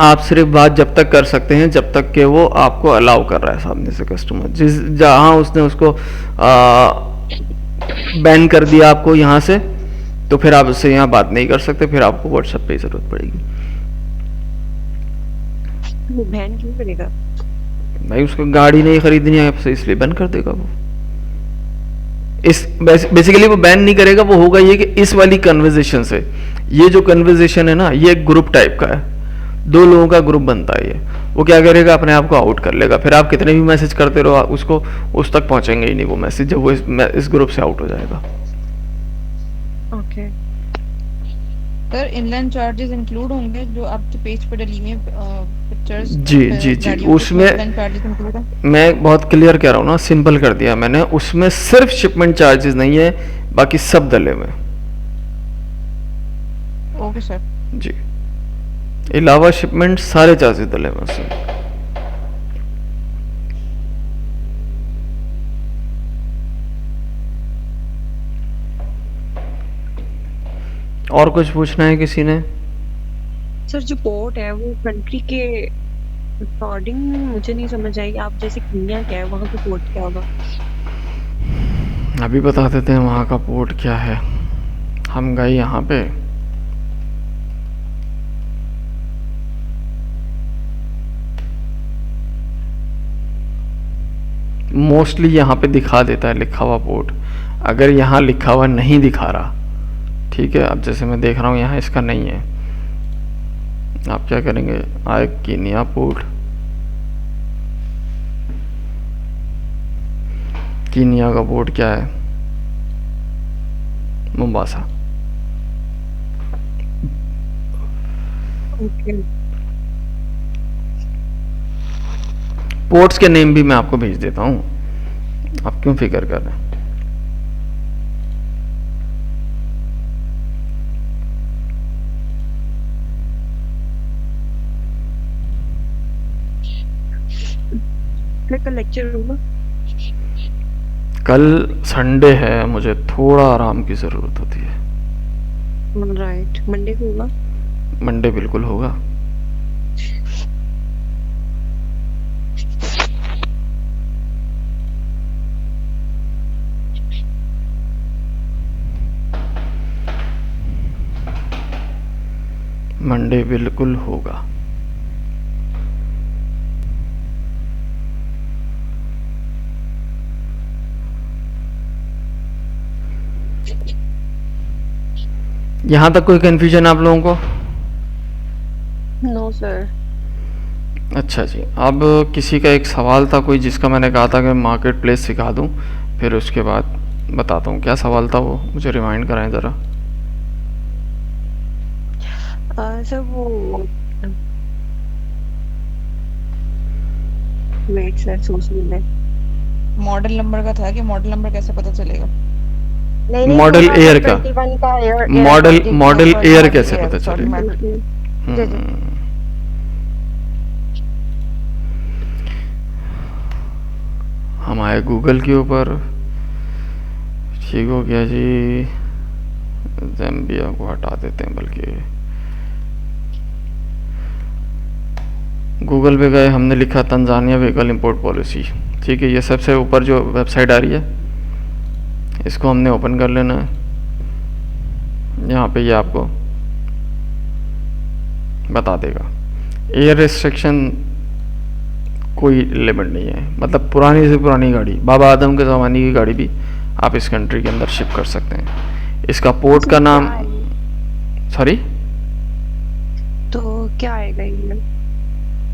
आप सिर्फ बात जब तक कर सकते हैं जब तक कि वो आपको अलाउ कर रहा है सामने से कस्टमर। जहाँ उसने उसको बैन कर दिया आपको यहाँ से, तो फिर आप उससे यहाँ बात नहीं कर सकते, फिर आपको व्हाट्सएप पे जरूरत पड़ेगी। वो बैन क्यों करेगा? भाई उसको गाड़ी नहीं खरीदनी है आपसे, इसलिए बैन कर देगा वो। इस बेसिकली वो बैन नहीं करेगा, वो होगा ये कि इस वाली कन्वर्सेशन से, ये जो कन्वर्सेशन है ना, ये एक ग्रुप टाइप का है, 2 लोगों का ग्रुप बनता है ये। वो क्या करेगा, अपने आप को आउट कर लेगा, फिर आप कितने भी मैसेज करते रहो उसको, उस तक पहुंचेंगे ही नहीं वो मैसेज, जब वो इस ग्रुप से आउट हो जाएगा। Okay sir, inline charges include होंगे जो आपके पेज पे डली हुई पिक्चर्स? जी जी जी, उसमें मैं बहुत क्लियर कह रहा हूँ ना, सिंपल कर दिया मैंने, उसमें सिर्फ शिपमेंट चार्जेस नहीं है, बाकी सब डले हुए। ओके सर जी, अलावा शिपमेंट सारे चार्जेस डले हुए उसमें। और कुछ पूछना है किसी ने? सर, जो पोर्ट है वो कंट्री के अकॉर्डिंग मुझे नहीं समझ आई। आप जैसे केन्या क्या है, वहाँ का पोर्ट क्या होगा? अभी बता देते हैं वहाँ का पोर्ट क्या है। हम गए यहाँ पे, मोस्टली यहाँ पे दिखा देता है लिखा हुआ पोर्ट। अगर यहाँ लिखा हुआ नहीं दिखा रहा, ठीक है, अब जैसे मैं देख रहा हूँ यहाँ इसका नहीं है, आप क्या करेंगे, आए केन्या पोर्ट, केन्या का पोर्ट क्या है, मोम्बासा। ओके पोर्ट्स के नेम भी मैं आपको भेज देता हूँ, आप क्यों फिक्र कर रहे हैं। फिर कल लेक्चर होगा? कल संडे है, मुझे थोड़ा आराम की ज़रूरत होती है। राइट, मंडे को होगा? मंडे बिल्कुल होगा। मंडे बिल्कुल होगा। यहाँ तक कोई कंफ्यूजन आप लोगों को? No sir. अच्छा जी, अब किसी का एक सवाल था कोई, जिसका मैंने कहा था कि मार्केट प्लेस सिखा दूं, फिर उसके बाद बताता हूँ क्या सवाल था वो, मुझे रिमाइंड कराएं ज़रा। सर वो वेट सर, सोचने में मॉडल नंबर का था कि मॉडल नंबर कैसे पता चलेगा? नहीं मॉडल एयर का, 2021 का एयर मॉडल एयर कैसे एयर, पता sorry, चलेगा? जी जी। हम आए गूगल के ऊपर, ठीक हो गया जी। ज़ैम्बिया को हटा देते हैं, बल्कि गूगल पे गए, हमने लिखा तंजानिया व्हीकल इंपोर्ट पॉलिसी, ठीक है। ये सबसे ऊपर जो वेबसाइट आ रही है, इसको हमने ओपन कर लेना है। यहाँ पे ये आपको बता देगा एयर रिस्ट्रिक्शन कोई लिमिट नहीं है, मतलब पुरानी से पुरानी गाड़ी, बाबा आदम के ज़माने की गाड़ी भी आप इस कंट्री के अंदर शिप कर सकते हैं। इसका पोर्ट का नाम, सॉरी तो क्या आएगा ये?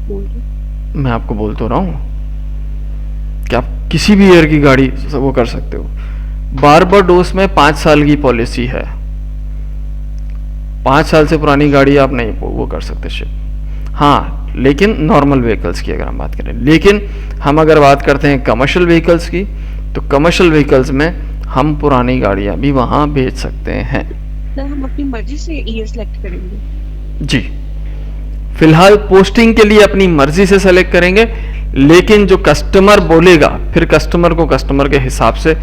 मैं आपको बोल तो रहा हूँ कि आप किसी भी ईयर की गाड़ी वो कर सकते हो। बारबाडोस में 5 साल की पॉलिसी है, 5 साल से पुरानी गाड़ी आप नहीं वो कर सकते शिप। हाँ, लेकिन नॉर्मल व्हीकल्स की अगर हम बात करें, लेकिन हम अगर बात करते हैं कमर्शियल व्हीकल्स की, तो कमर्शियल व्हीकल्स में हम पुरानी गाड़ियां भी वहां भेज सकते हैं। सर हम अपनी मर्जी से ईयर सेलेक्ट करेंगे? जी, फिलहाल पोस्टिंग के लिए अपनी मर्जी से सेलेक्ट करेंगे, लेकिन जो कस्टमर बोलेगा, फिर कस्टमर को कस्टमर के हिसाब से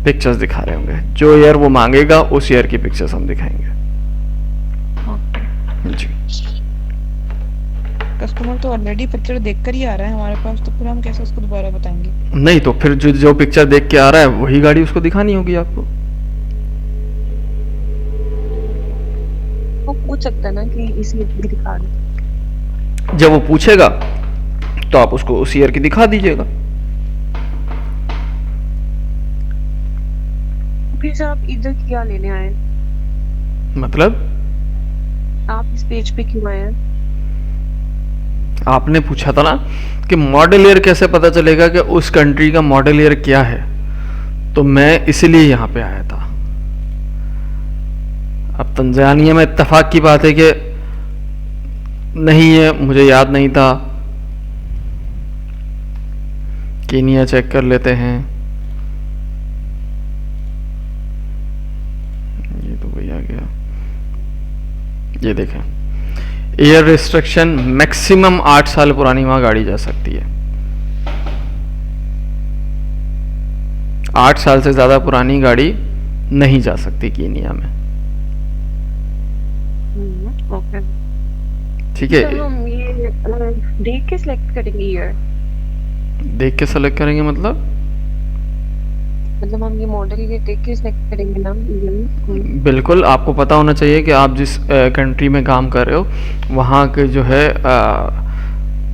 पिक्चर्स दिखा रहे होंगे। जो ईयर वो मांगेगा उस ईयर की पिक्चर्स हम दिखाएंगे। जी, कस्टमर तो ऑलरेडी पिक्चर देखकर ही आ रहा है हमारे पास, तो फिर हम कैसे उसको दोबारा बताएंगे? नहीं तो फिर जो पिक्चर देख के आ रहा है वही गाड़ी उसको दिखानी होगी आपको। वो पूछ सकता है ना कि इस ईयर की दिखा दो। जब वो पूछेगा तो आप उसको उस ईयर की दिखा दीजिएगा। फिर सर आप इधर क्या लेने आए? मतलब आप इस पेज पे क्यों आए हैं? आपने पूछा था ना कि मॉडल ईयर कैसे पता चलेगा कि उस कंट्री का मॉडल ईयर क्या है, तो मैं इसलिए यहां पे आया था। अब तंजानिया में इत्तेफाक की बात है कि नहीं है, मुझे याद नहीं था। केनिया चेक कर लेते हैं। ये तो वही आ गया। ये देखें, एयर रिस्ट्रिक्शन मैक्सिमम 8 साल पुरानी वहां गाड़ी जा सकती है। 8 साल से ज्यादा पुरानी गाड़ी नहीं जा सकती केनिया में। ओके, ठीक है, तो हम ये देख के सिलेक्ट करेंगे ईयर? देख के सेलेक्ट करेंगे मतलब हम ये मॉडल ये देख के सिलेक्ट करेंगे ना? बिल्कुल, आपको पता होना चाहिए कि आप जिस कंट्री में काम कर रहे हो वहाँ के जो है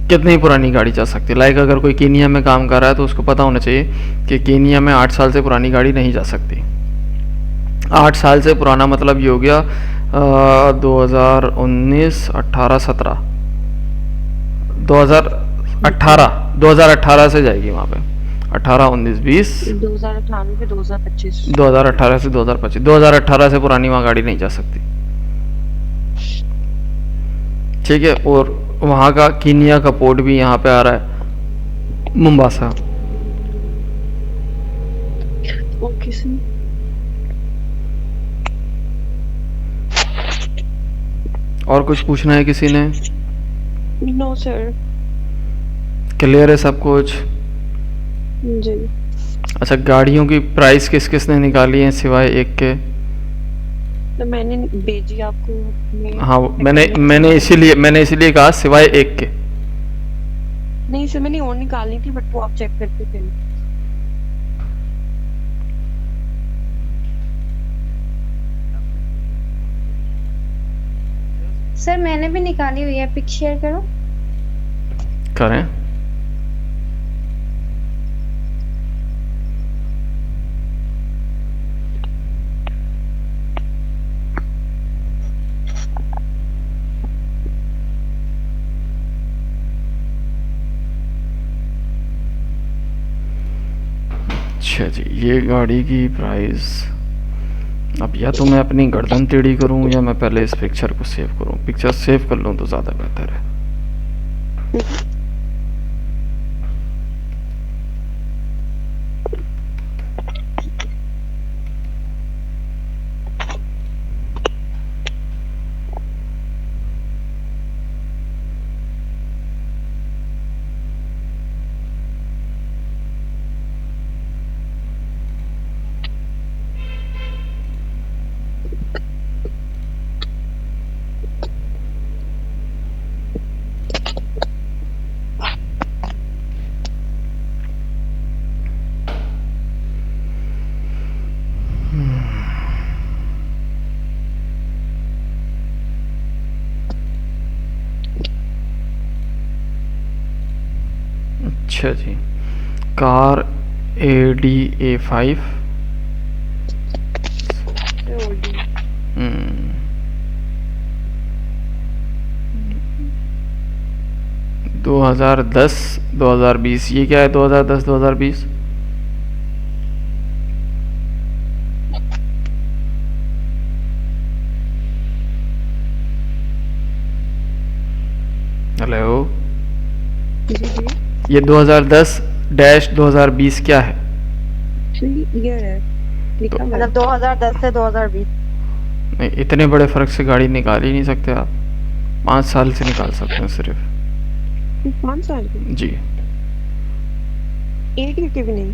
कितनी पुरानी गाड़ी जा सकती है। लाइक अगर कोई केनिया में काम कर रहा है तो उसको पता होना चाहिए कि केनिया में 8 साल से पुरानी गाड़ी नहीं जा सकती। 8 साल से पुराना मतलब ये हो गया 2019, 18, 17, 2018 से जाएगी वहाँ पे। 18, 19, 20, 2018 से 2025, 2018 से 2025, 2018 से पुरानी वहाँ गाड़ी नहीं जा सकती। ठीक है, और वहाँ का कीनिया का पोर्ट भी यहाँ पे आ रहा है। मुंबासा। Okay sir. और कुछ पूछना है किसी ने? No sir. क्लियर है सब कुछ? जी। अच्छा, गाड़ियों की प्राइस किस किस ने निकाली है सिवाय एक के? तो मैंने भेजी आपको अपने हाँ, मैंने academic मैंने में। मैंने इसीलिए कहा सिवाय एक के। नहीं सर, मैंने और निकालनी थी बट वो आप चेक करके थे। सर मैंने भी निकाली हुई है, पिक शेयर करो। करें? अच्छा जी, ये गाड़ी की प्राइस, अब या तो मैं अपनी गर्दन टेढ़ी करूं या मैं पहले इस पिक्चर को सेव करूं। पिक्चर सेव कर लूं तो ज़्यादा बेहतर है। अच्छा जी, कार AD A5। हम्म, 2010 2020, ये क्या है 2010 2020? हेलो, जी जी। ये 2010-2020 क्या है? ईयर है लिखा हुआ है। मतलब 2010 से 2020। नहीं, इतने बड़े फर्क से गाड़ी निकाल ही नहीं सकते आप। 5 साल से निकाल सकते हैं सिर्फ। 5 साल की? जी, 8 ईयर की भी नहीं?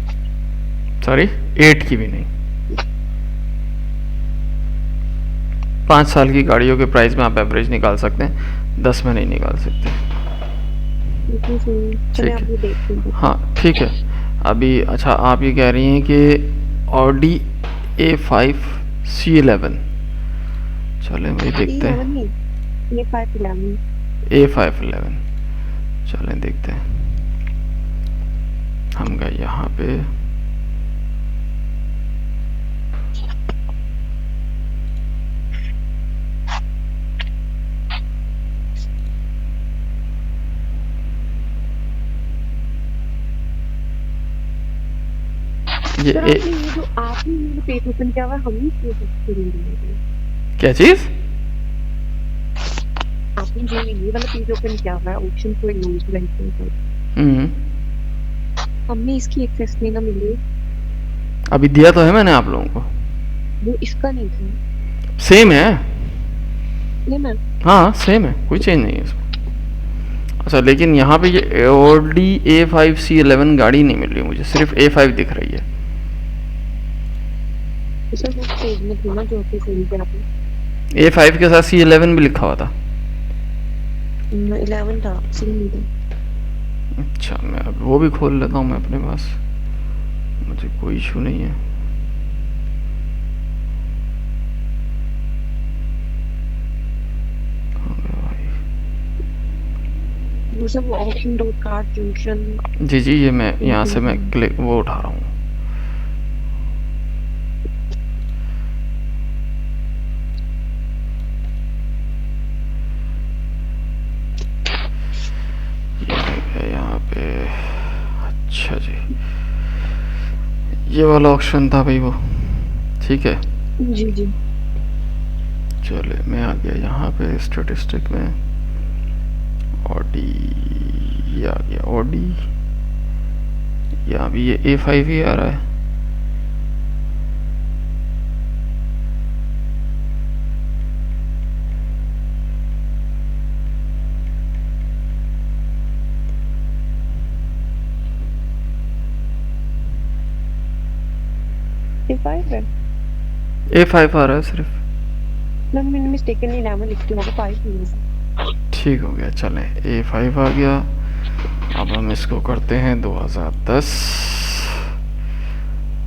सॉरी, 8 की भी नहीं। 5 साल की गाड़ियों के प्राइस में आप एवरेज निकाल सकते हैं, 10 में नहीं निकाल सकते। चलिए ठीक आप है, ये देखते हैं। हाँ ठीक है। अभी अच्छा, आप ये कह रही हैं कि ऑडी A5 C11, चलें भाई देखते हैं। नहीं, ये 511। A511, चलें देखते हैं। हम गए यहाँ पे, ये सर आपने ये जो आपने ये पेज ओपन किया हुआ है, हम ही पेज करेंगे। क्या चीज़? आपने जो ये वाला पेज ओपन किया हुआ है, ऑप्शन को यूज करके, हमें इसकी एक्सेस नहीं ना मिली। अभी दिया तो है मैंने आप लोगों को। वो इसका नहीं था। सेम है, ये मैं हाँ सेम है, कोई चेंज नहीं है इसमें। अच्छा, लेकिन यहाँ पे ये ऑडी A5 C11 गाड़ी नहीं मिल रही मुझे, सिर्फ A5 दिख रही है। सर वो पेज में थी ना जो आपने सेंड किया आपने। A5 के साथ C11 भी लिखा हुआ था। 11 था, सेम नहीं था। अच्छा, मैं अब वो भी खोल लेता हूँ मैं अपने पास, मुझे कोई इशू नहीं है। वो सब ऑप्शन डॉट कार्ड जंक्शन। जी जी, ये मैं यहाँ से मैं क्लिक वो उठा रहा हूँ। ये यहाँ पे, अच्छा जी, ये वाला ऑप्शन था भाई वो, ठीक है। जी जी। चले, मैं आ गया यहाँ पे स्टैटिस्टिक में, ऑडी, ये आ गया ऑडी यहाँ भी ये A5 ही आ रहा है। A5 है। A5 आ रहा है सिर्फ। मैंने मिस्टेकनली 11 लिख दिया, 5 नहीं है। ठीक हो गया, चलें A5 आ गया। अब हम इसको करते हैं 2010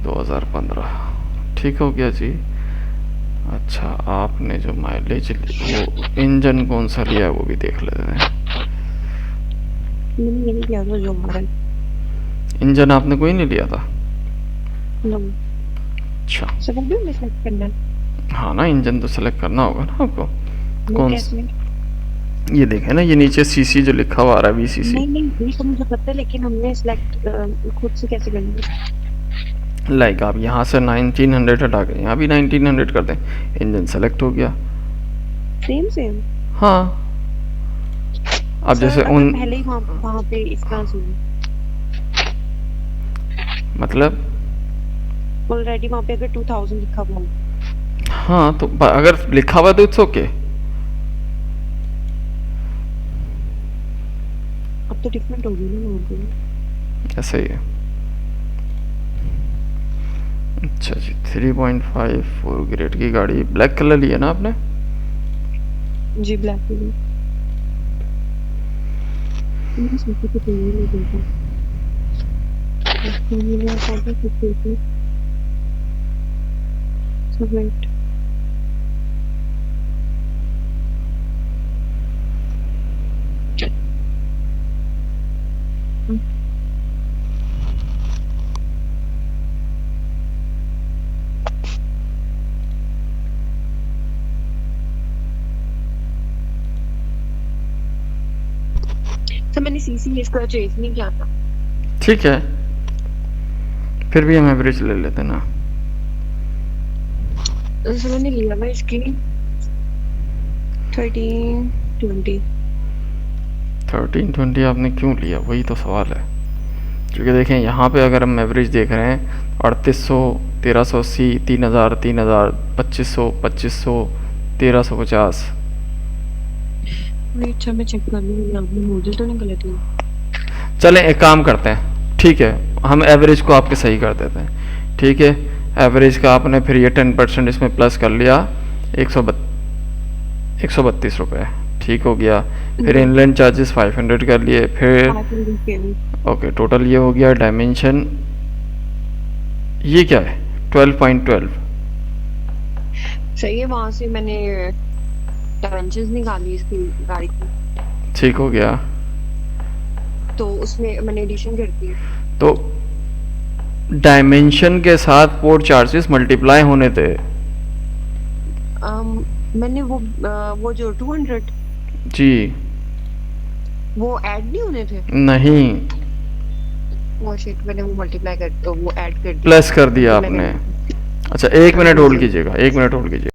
2015। ठीक हो गया जी। अच्छा, आपने जो माइलेज वो इंजन कौन सा लिया है वो भी देख लेते हैं। मैंने ये नहीं किया था जो हमारा। इंजन आपने कोई नहीं लिया था? नो, अच्छा, सब भी मैं सेलेक्ट करना है। हाँ ना, इंजन तो सेलेक्ट करना होगा ना आपको। वो कौन कैसे? ये देखें ना, ये नीचे सीसी जो लिखा हुआ आ रहा है VCC। नहीं ये तो मुझे पता है, लेकिन हमने सिलेक्ट खुद से कैसे करना? लाइक आप यहाँ से 1900 हटा के यहाँ भी 1900 कर दें, इंजन सेलेक्ट हो गया। सेम। हाँ, अब सर, जैसे अगर उन पहले ही वहाँ पे इस तरह से मतलब ऑलरेडी वहाँ पे अगर 2000 लिखा हुआ हो। हाँ, तो अगर लिखा हुआ तो इट्स ओके। अब तो डिफरेंट हो गई ना वहाँ पे। ऐसा ही है। अच्छा जी, 3.54 ग्रेड की गाड़ी, ब्लैक कलर ली है ना आपने? जी, ब्लैक कलर। मैं सोची तो कोई नहीं देगा। तो मैंने कहा था कुछ देखो। सब राइट। तो मैंने सीसी इसका चेंज नहीं किया था। ठीक है, फिर भी हम एवरेज ले लेते ना। तो मैंने लिया मैं इसकी 1320। 1320 आपने क्यों लिया, वही तो सवाल है। क्योंकि देखें यहाँ पे अगर हम एवरेज देख रहे हैं 3800, 1380, 3000, 3000, 2500, 2500, 1350। वही, अच्छा मैं चेक कर लूँगी आपने मॉडल तो नहीं गलत है। चलें एक काम करते हैं, ठीक है, हम एवरेज को आपके सही कर देते हैं। ठीक है, एवरेज का आपने फिर ये 10% इसमें प्लस कर लिया, 132 रुपये। ठीक हो गया। फिर इनलैंड चार्जेस 500 कर लिए, फिर ओके, टोटल ये हो गया। डायमेंशन ये क्या है, 12.12। सही है, वहाँ से मैंने डायमेंशंस निकाली इसकी गाड़ी की, ठीक हो गया। तो उसमें मैंने एडिशन कर दी। तो डायमेंशन के साथ पोर्ट चार्जेस मल्टीप्लाई होने थे। मैंने वो जो 200 जी वो ऐड नहीं होने थे। नहीं, वो शिट, मैंने वो मल्टीप्लाई कर तो वो ऐड कर दिया, प्लस कर दिया तो आपने। मैंने- अच्छा, 1 मिनट होल्ड कीजिएगा, 1 मिनट होल्ड कीजिए।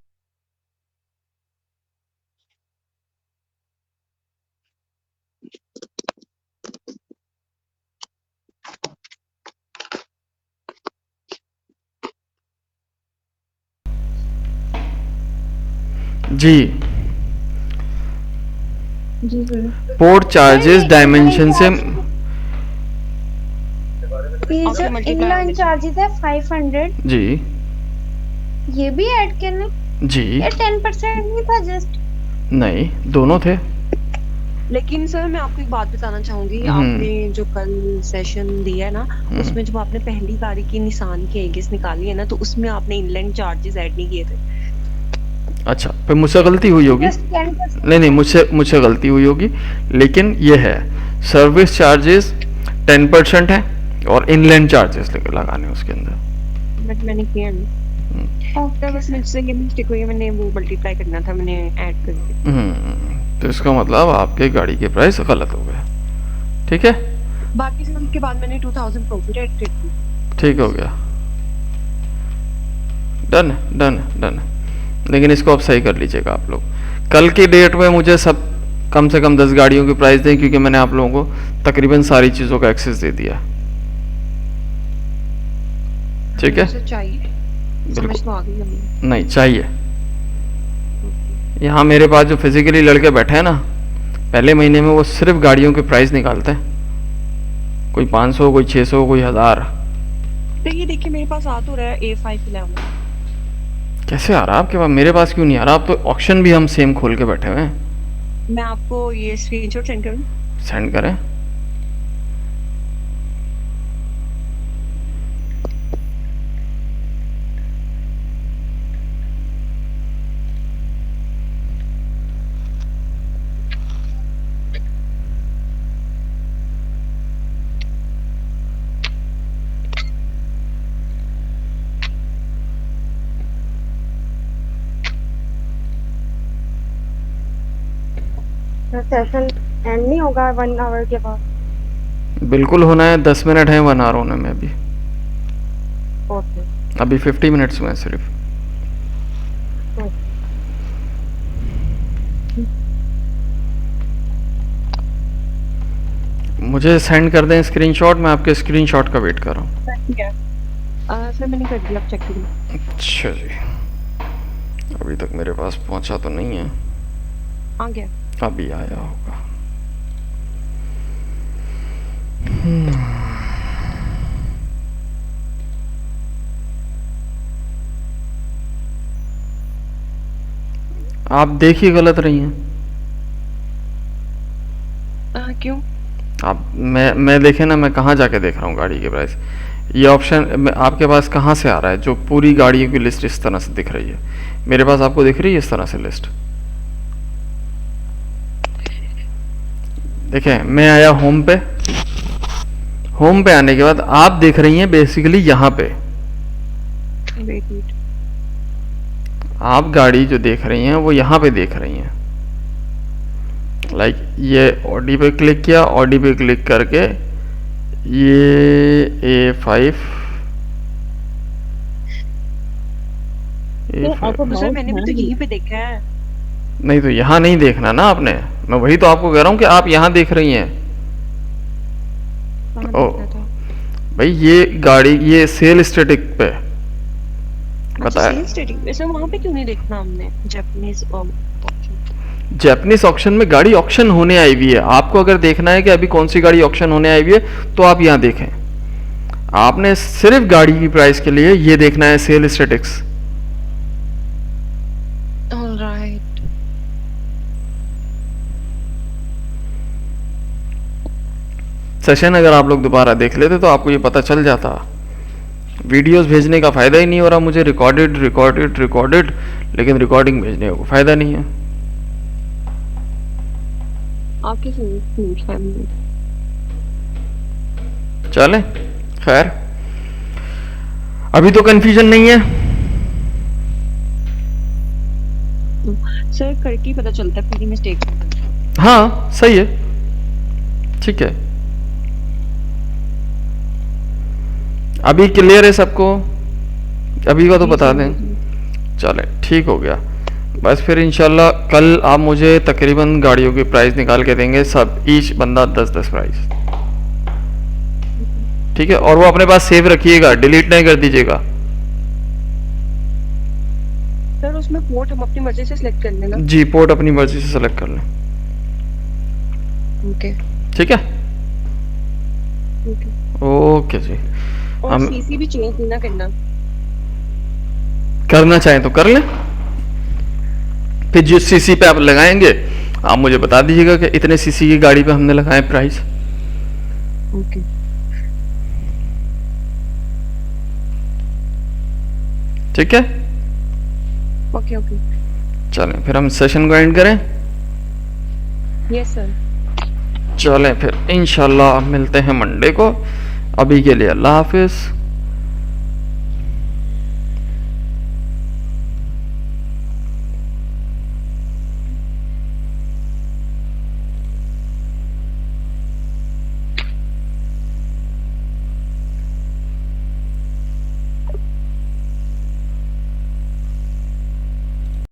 जी, जी सर। पोर्ट चार्जेस डायमेंशन से ये आपके जो multiply इनलाइन होने से। चार्जेस है 500, जी ये भी ऐड करने? जी ये 10% नहीं था जस्ट? नहीं, दोनों थे। लेकिन सर मैं आपको एक बात बताना चाहूंगी, आपने जो कल सेशन दिया है ना, उसमें जब आपने पहली गाड़ी की निसान की एगिस निकाली है ना, तो उसमें आपने इनलैंड चार्जेस ऐड नहीं किए थे। अच्छा, फिर मुझसे गलती हुई होगी। जस्ट 10%। नहीं, मुझसे गलती हुई होगी, लेकिन ये है सर्विस चार्जेस 10% है और इनलैंड चार्जेस लगाने उसके अंदर। बट मैंने किया नहीं। तो बस मुझसे ये मिस्टेक हुई है, मैंने वो मल्टीप्लाई करना था, मैंने ऐड कर दिया। तो इसका मतलब आपके गाड़ी के प्राइस गलत हो गए। ठीक है, बाकी सब के बाद मैंने 2000 प्रॉफिट ऐड कर दी। ठीक हो गया, डन डन डन। लेकिन इसको अब सही कर लीजिएगा आप लोग। कल की डेट में मुझे सब कम से कम 10 गाड़ियों की प्राइस दें, क्योंकि मैंने आप लोगों को तकरीबन सारी चीज़ों का एक्सेस दे दिया। ठीक है, मुझे चाहिए, समझ बिल्कुल तो आ गई हमें। नहीं चाहिए। यहाँ मेरे पास जो फिजिकली लड़के बैठे हैं ना, पहले महीने में वो सिर्फ गाड़ियों के प्राइस निकालते हैं, कोई 500, कोई 600, कोई 1000। तो ये देखिए मेरे पास आ तो रहा है A511। कैसे आ रहा है आपके पास, मेरे पास क्यों नहीं आ रहा? आप तो ऑक्शन भी हम सेम खोल के बैठे हुए हैं। मैं आपको ये स्क्रीनशॉट सेंड करूँ? सेंड करें। सेशन एंड नहीं होगा 1 आवर के बाद? बिल्कुल होना है, 10 मिनट है 1 आवर होने में अभी। ओके। अभी 50 मिनट्स हुए हैं सिर्फ। मुझे सेंड कर दें स्क्रीनशॉट, मैं आपके स्क्रीनशॉट का वेट कर रहा हूँ। ठीक है सर, मैंने कर दिया, आप चेक करिए। अच्छा जी, अभी तक मेरे पास पहुंचा तो नहीं है, आ गया। अभी आया होगा। आप देखिए गलत रही हैं क्यों? आप, मैं देखे ना, मैं कहाँ जाके देख रहा हूँ गाड़ी के प्राइस। ये ऑप्शन आपके पास कहाँ से आ रहा है जो पूरी गाड़ियों की लिस्ट इस तरह से दिख रही है? मेरे पास आपको दिख रही है इस तरह से लिस्ट? देखें, मैं आया होम पे, होम पे आने के बाद आप देख रही हैं बेसिकली यहाँ पे, वेट आप गाड़ी जो देख रही हैं वो यहाँ पे देख रही हैं। लाइक ये ऑडी पे क्लिक किया, ऑडी पे क्लिक करके ये A5 आपको तो सर माउस मैंने भी तो यहीं पे देखा है। नहीं तो यहाँ नहीं देखना ना आपने, मैं वही तो आपको कह रहा हूँ कि आप यहाँ देख रही हैं। कहाँ ओ देखा था? भाई ये गाड़ी, ये सेल स्टैटिक पे अच्छा, बताया। सेल स्टेटिंग वैसे वहाँ पे क्यों नहीं देखना हमने जापानीज ऑप्शन? जैपनीज ऑक्शन में गाड़ी ऑक्शन होने आई हुई है, आपको अगर देखना है कि अभी कौन सी गाड़ी ऑक्शन होने आई हुई है तो आप यहाँ देखें। आपने सिर्फ गाड़ी की प्राइस के लिए ये देखना है सेल स्टैटिक्स। ऑलराइट। सेशन अगर आप लोग दोबारा देख लेते तो आपको ये पता चल जाता। वीडियोस भेजने का फायदा ही नहीं हो रहा मुझे, रिकॉर्डेड रिकॉर्डेड रिकॉर्डेड, लेकिन रिकॉर्डिंग भेजने का फायदा नहीं है। आपकी फैमिली चले, खैर अभी तो कंफ्यूजन नहीं है। सर करके ही पता चलता है पीडी मिस्टेक। हाँ सही है, ठीक है, अभी क्लियर है सबको? अभी का तो बता दें। चले ठीक हो गया, बस फिर इंशाल्लाह कल आप मुझे तकरीबन गाड़ियों की प्राइस निकाल के देंगे, सब ईच बंदा 10-10 प्राइस, ठीक है? और वो अपने पास सेव रखिएगा, डिलीट नहीं कर दीजिएगा। सर उसमें पोर्ट हम अपनी मर्जी से सिलेक्ट कर लेना। जी, पोर्ट अपनी मर्जी से सेलेक्ट कर लें। ओके ठीक है, ओके। ओके जी। और हम सीसी भी चेंज नहीं ना करना। करना चाहें तो कर लें, फिर जिस सीसी पे आप लगाएंगे आप मुझे बता दीजिएगा कि इतने सीसी की गाड़ी पे हमने लगाए प्राइस। ओके ठीक है, ओके ओके। चलें फिर हम सेशन को एंड करें। Yes sir. चलें फिर इंशाल्लाह मिलते हैं मंडे को। अभी के लिए अल्लाह हाफिज़।